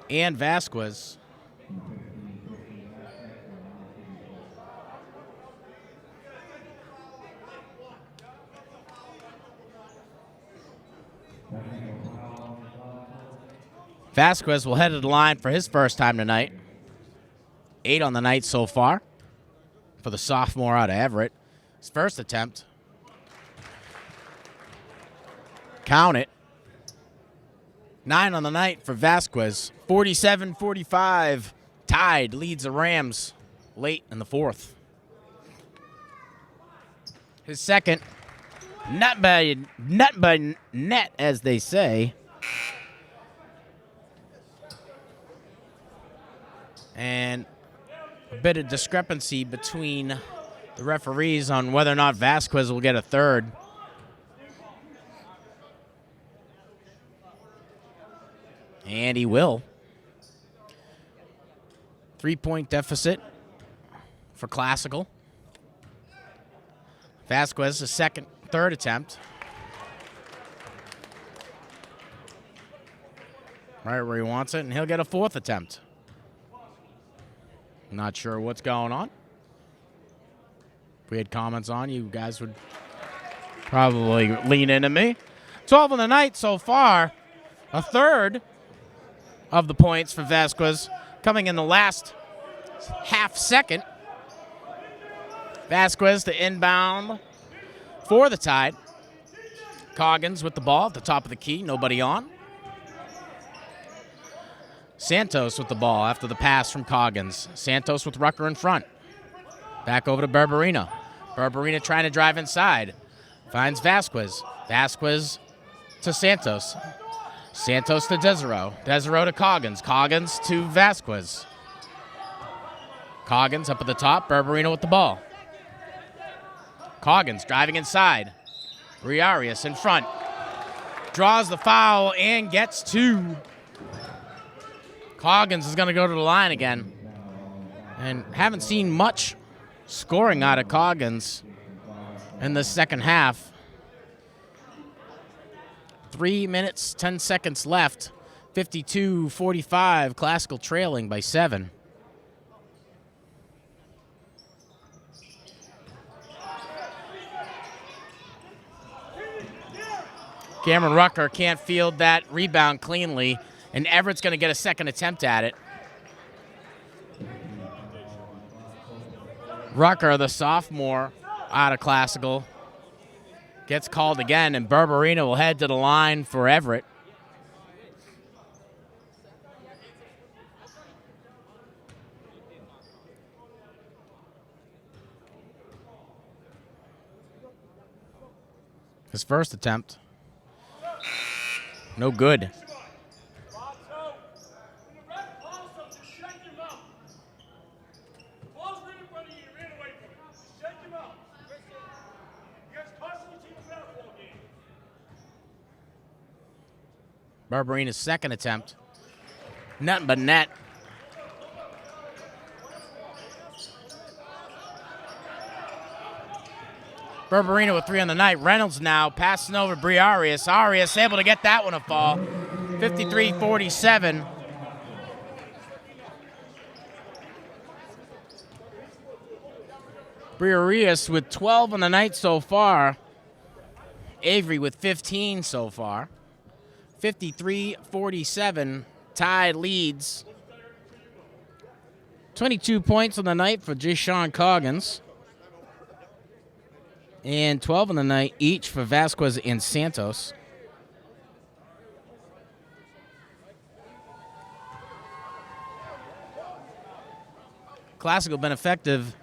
And Vasquez. Vasquez will head to the line for his first time tonight. 8 on the night so far for the sophomore out of Everett. His first attempt. Count it. 9 on the night for Vasquez. 47-45. Tide leads the Rams late in the 4th. His second. Not by net, as they say. And a bit of discrepancy between the referees on whether or not Vasquez will get a third. And he will. 3-point deficit for Classical. Vasquez, a third attempt. Right where he wants it, and he'll get a 4th attempt. Not sure what's going on. If we had comments on, you guys would probably lean into me. 12 on the night so far. A third of the points for Vasquez coming in the last half second. Vasquez to inbound for the Tide. Coggins with the ball at the top of the key. Nobody on. Santos with the ball after the pass from Coggins. Santos with Rucker in front. Back over to Barbarina. Barbarina trying to drive inside. Finds Vasquez. Vasquez to Santos. Santos to Desiro. Desiro to Coggins. Coggins to Vasquez. Coggins up at the top. Barbarina with the ball. Coggins driving inside. Riarius in front. Draws the foul and gets 2. Coggins is going to go to the line again. And haven't seen much scoring out of Coggins in the second half. 3 minutes, 10 seconds left. 52-45, Classical trailing by 7. Cameron Rucker can't field that rebound cleanly, and Everett's going to get a second attempt at it. Rucker, the sophomore out of Classical, gets called again, and Barbarina will head to the line for Everett. His first attempt. No good. Barbarina's second attempt. Nothing but net. Barbarina with 3 on the night. Reynolds now passing over Briarius. Arias able to get that one to fall. 53-47. Briarius with 12 on the night so far. Avery with 15 so far. 53-47. Tide leads. 22 points on the night for Jayshon Coggins. And 12 on the night each for Vasquez and Santos. Classical been effective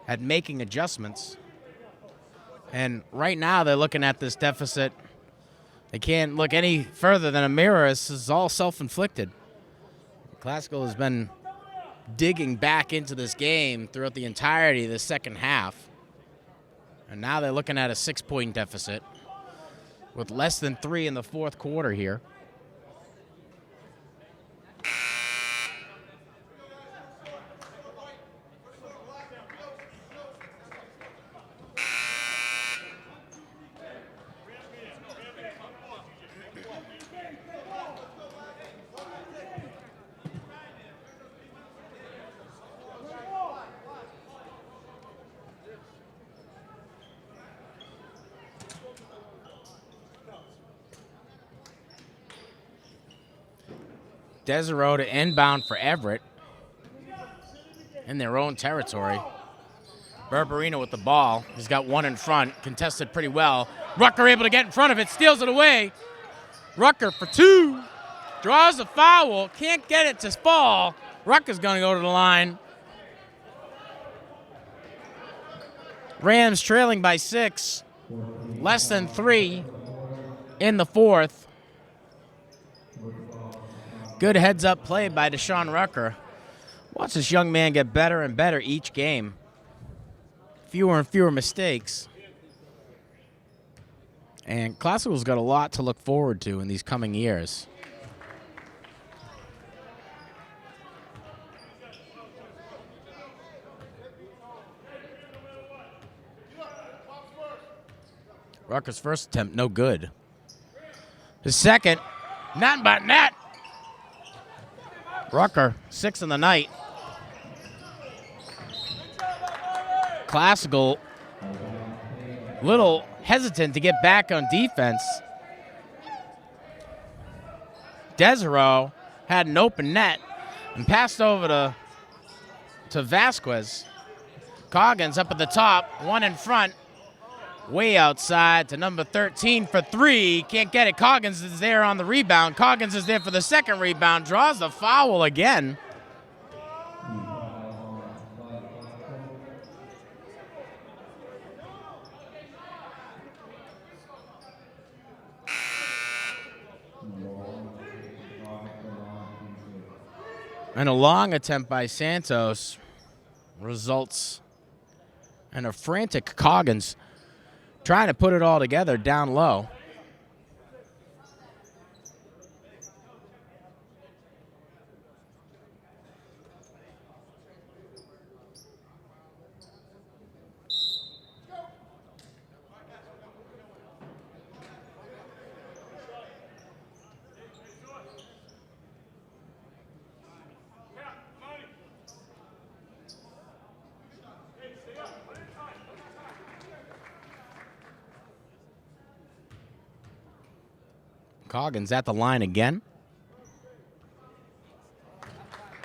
at making adjustments. And right now they're looking at this deficit. They can't look any further than a mirror. This is all self-inflicted. Classical has been digging back into this game throughout the entirety of the second half. And now they're looking at a 6-point deficit with less than 3 in the fourth quarter here. Desero to inbound for Everett in their own territory. Barbarina with the ball. He's got one in front, contested pretty well. Rucker able to get in front of it, steals it away. Rucker for 2, draws a foul, can't get it to fall. Rucker's going to go to the line. Rams trailing by 6, less than 3 in the fourth. Good heads-up play by Deshaun Rucker. Watch this young man get better and better each game. Fewer and fewer mistakes. And Classical's got a lot to look forward to in these coming years. Rucker's first attempt, no good. His second, nothing but net. Rucker, 6 on the night. Classical, little hesitant to get back on defense. Desero had an open net and passed over to Vasquez. Coggins up at the top, one in front. Way outside to number 13 for 3. Can't get it. Coggins is there on the rebound. Coggins is there for the second rebound. Draws the foul again. And a long attempt by Santos results in a frantic Coggins trying to put it all together down low. Coggins at the line again.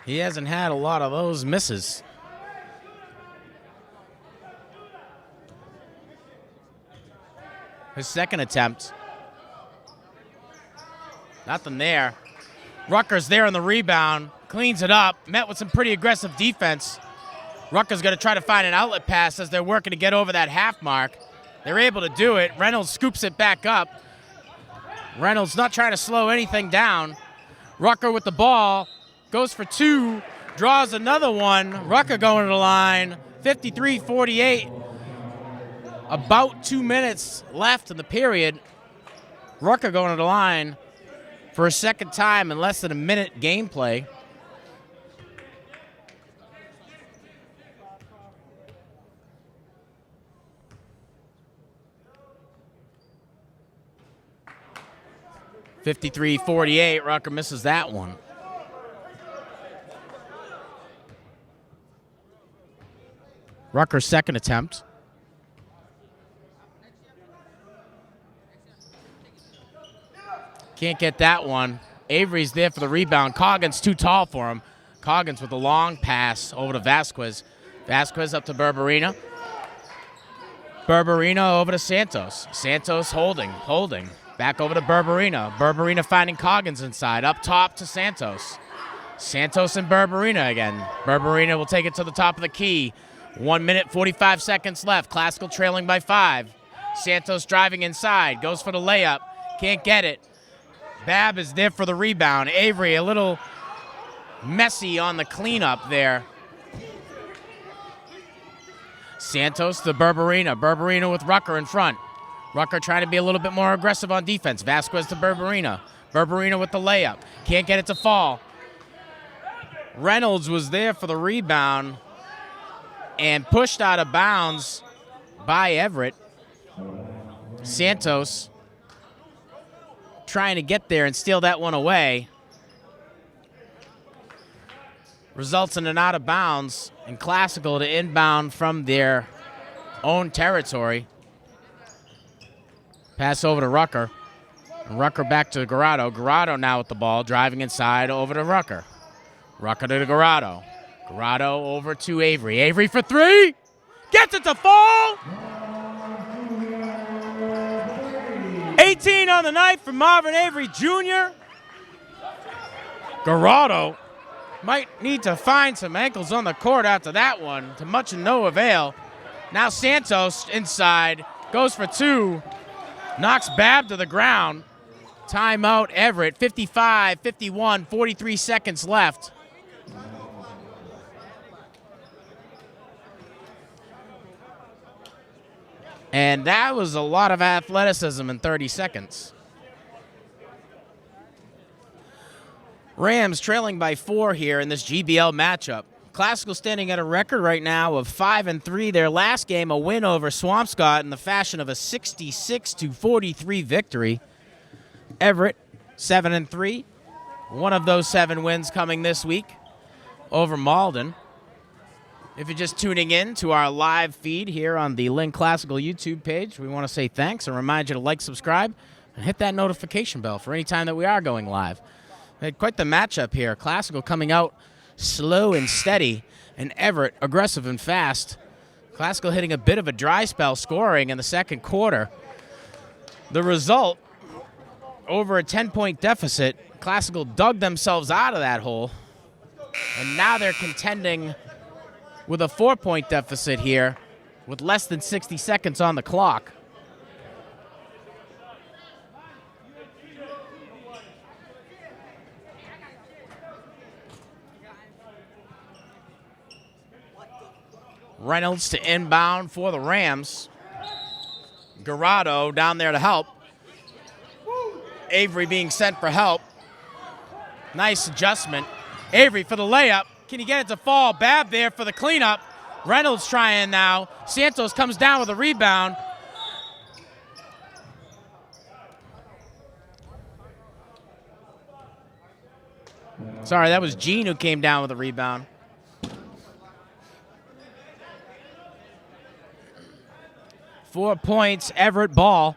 He hasn't had a lot of those misses. His second attempt. Nothing there. Rutgers there on the rebound. Cleans it up. Met with some pretty aggressive defense. Rutgers going to try to find an outlet pass as they're working to get over that half mark. They're able to do it. Reynolds scoops it back up. Reynolds not trying to slow anything down. Rucker with the ball. Goes for two. Draws another one. Rucker going to the line. 53-48. About 2 minutes left in the period. Rucker going to the line for a second time in less than a minute gameplay. (53-48). Rucker misses that one. Rucker's second attempt. Can't get that one. Avery's there for the rebound. Coggins too tall for him. Coggins with a long pass over to Vasquez. Vasquez up to Berberina. Berberina over to Santos. Santos holding. Back over to Berberina. Berberina finding Coggins inside. Up top to Santos. Santos and Berberina again. Berberina will take it to the top of the key. 1 minute, 45 seconds left. Classical trailing by 5. Santos driving inside. Goes for the layup. Can't get it. Babb is there for the rebound. Avery a little messy on the cleanup there. Santos to Berberina. Berberina with Rucker in front. Rucker trying to be a little bit more aggressive on defense. Vasquez to Berberina. Berberina with the layup. Can't get it to fall. Reynolds was there for the rebound and pushed out of bounds by Everett. Santos trying to get there and steal that one away. Results in an out of bounds and Classical to inbound from their own territory. Pass over to Rucker. And Rucker back to Garado. Garado now with the ball, driving inside over to Rucker. Rucker to Garado. Garado over to Avery. Avery for three. Gets it to fall. 18 on the night for Marvin Avery Jr. Garado might need to find some ankles on the court after that one, to much and no avail. Now Santos inside, goes for two, knocks Babb to the ground. Timeout Everett, 55-51, 43 seconds left. And that was a lot of athleticism in 30 seconds. Rams trailing by 4 here in this GBL matchup. Classical standing at a record right now of 5-3. Their last game, a win over Swampscott in the fashion of a 66-43 victory. Everett, 7-3. One of those 7 wins coming this week over Malden. If you're just tuning in to our live feed here on the Lynn Classical YouTube page, we want to say thanks and remind you to like, subscribe, and hit that notification bell for any time that we are going live. We had quite the matchup here. Classical coming out slow and steady, and Everett aggressive and fast. Classical hitting a bit of a dry spell, scoring in the second quarter. The result, over a 10-point deficit, Classical dug themselves out of that hole, and now they're contending with a 4-point deficit here with less than 60 seconds on the clock. Reynolds to inbound for the Rams. Garado down there to help. Avery being sent for help. Nice adjustment. Avery for the layup. Can he get it to fall? Babb there for the cleanup. Reynolds trying now. Santos comes down with a rebound. Sorry, that was Gene who came down with a rebound. (4 points, Everett ball.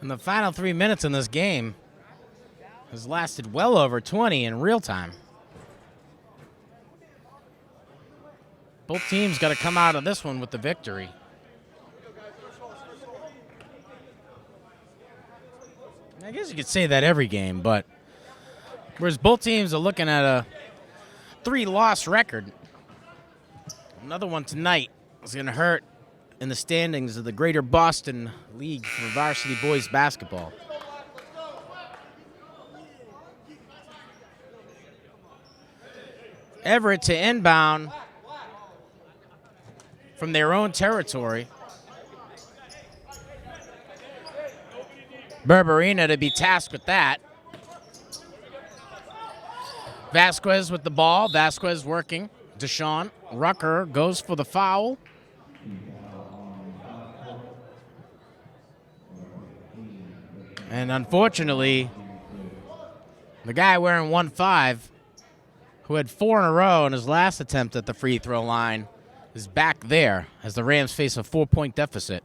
And the final 3 minutes in this game has lasted well over 20 in real time. Both teams got to come out of this one with the victory. I guess you could say that every game, but whereas both teams are looking at a 3-loss record, another one tonight is going to hurt in the standings of the Greater Boston League for varsity boys basketball. Everett to inbound from their own territory. Berberina to be tasked with that. Vasquez with the ball. Vasquez working. Deshaun Rucker goes for the foul. And unfortunately, the guy wearing 1-5, who had 4 in a row in his last attempt at the free throw line, is back there as the Rams face a 4-point deficit.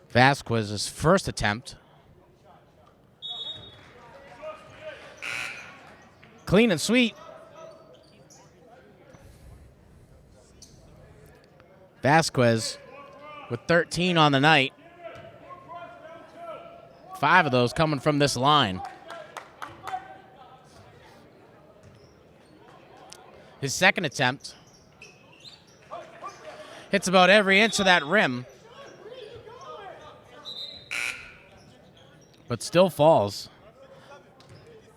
Vasquez's first attempt. Clean and sweet. Vasquez with 13 on the night. 5 of those coming from this line. His second attempt hits about every inch of that rim, but still falls.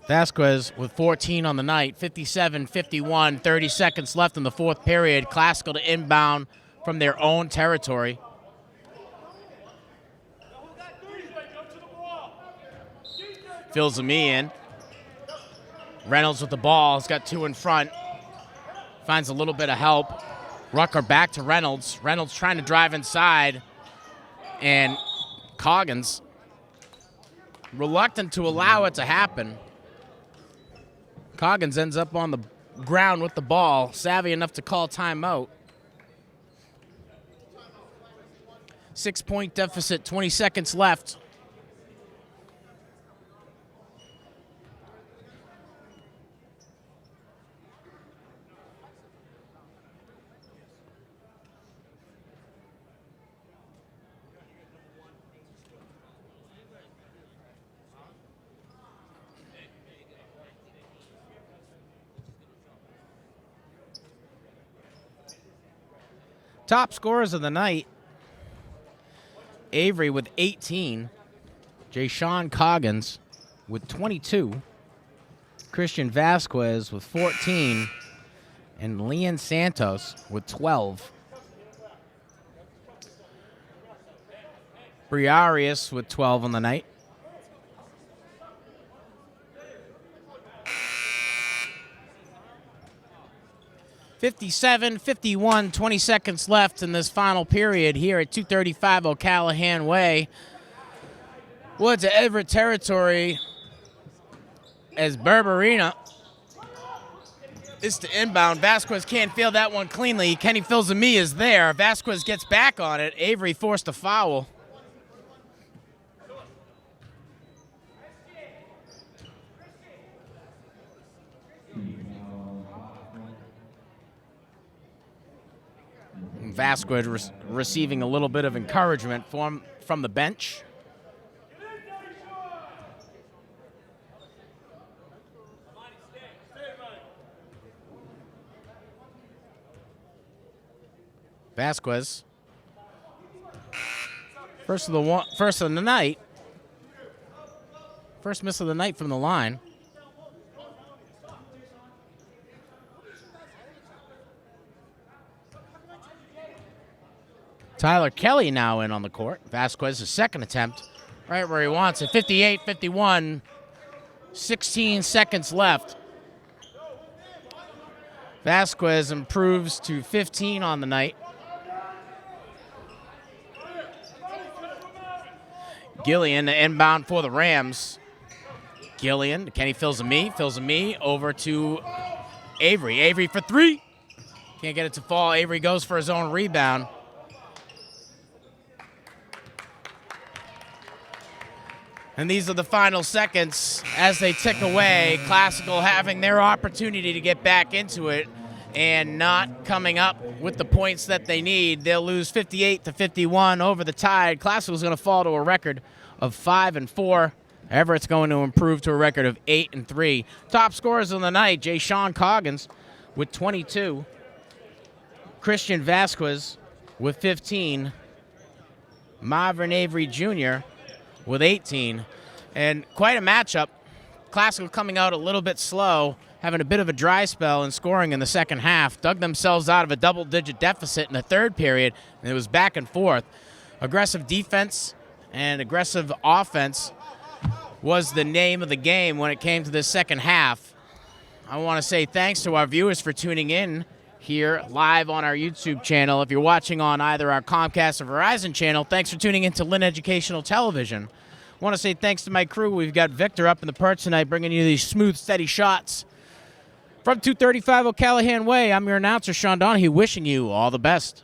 Vasquez with 14 on the night, 57-51, 30 seconds left in the fourth period. Classical to inbound from their own territory. Fills them in. Reynolds with the ball. He's got 2 in front. Finds a little bit of help. Rucker back to Reynolds. Reynolds trying to drive inside. And Coggins reluctant to allow it to happen. Coggins ends up on the ground with the ball, savvy enough to call timeout. 6-point deficit, 20 seconds left. Top scorers of the night, Avery with 18, Jayshawn Coggins with 22, Christian Vasquez with 14, and Leon Santos with 12. Briarius with 12 on the night. (57-51), 20 seconds left in this final period here at 235 O'Callahan Way. Woods of Everett territory as Berberina is to inbound. Vasquez can't field that one cleanly. Kenny Filzami is there. Vasquez gets back on it. Avery forced a foul. Vasquez receiving a little bit of encouragement from the bench. Vasquez, first of the night, first miss of the night from the line. Tyler Kelly now in on the court. Vasquez's second attempt, right where he wants it. 58-51, 16 seconds left. Vasquez improves to 15 on the night. Gillian to inbound for the Rams. Gillian, Kenny Filzami over to Avery. Avery for 3. Can't get it to fall. Avery goes for his own rebound. And these are the final seconds as they tick away. Classical having their opportunity to get back into it and not coming up with the points that they need. They'll lose 58-51 over the Tide. Classical's going to fall to a record of 5-4. Everett's going to improve to a record of 8-3. Top scorers of the night, Jay Sean Coggins with 22. Christian Vasquez with 15. Marvin Avery Jr. with 18. And quite a matchup. Classical coming out a little bit slow, having a bit of a dry spell and scoring in the second half. Dug themselves out of a double-digit deficit in the third period, and it was back and forth. Aggressive defense and aggressive offense was the name of the game when it came to the second half. I want to say thanks to our viewers for tuning in here live on our YouTube channel. If you're watching on either our Comcast or Verizon channel, thanks for tuning in to Lynn Educational Television. I want to say thanks to my crew. We've got Victor up in the perch tonight bringing you these smooth, steady shots. From 235 O'Callahan Way, I'm your announcer, Sean Donahue, wishing you all the best.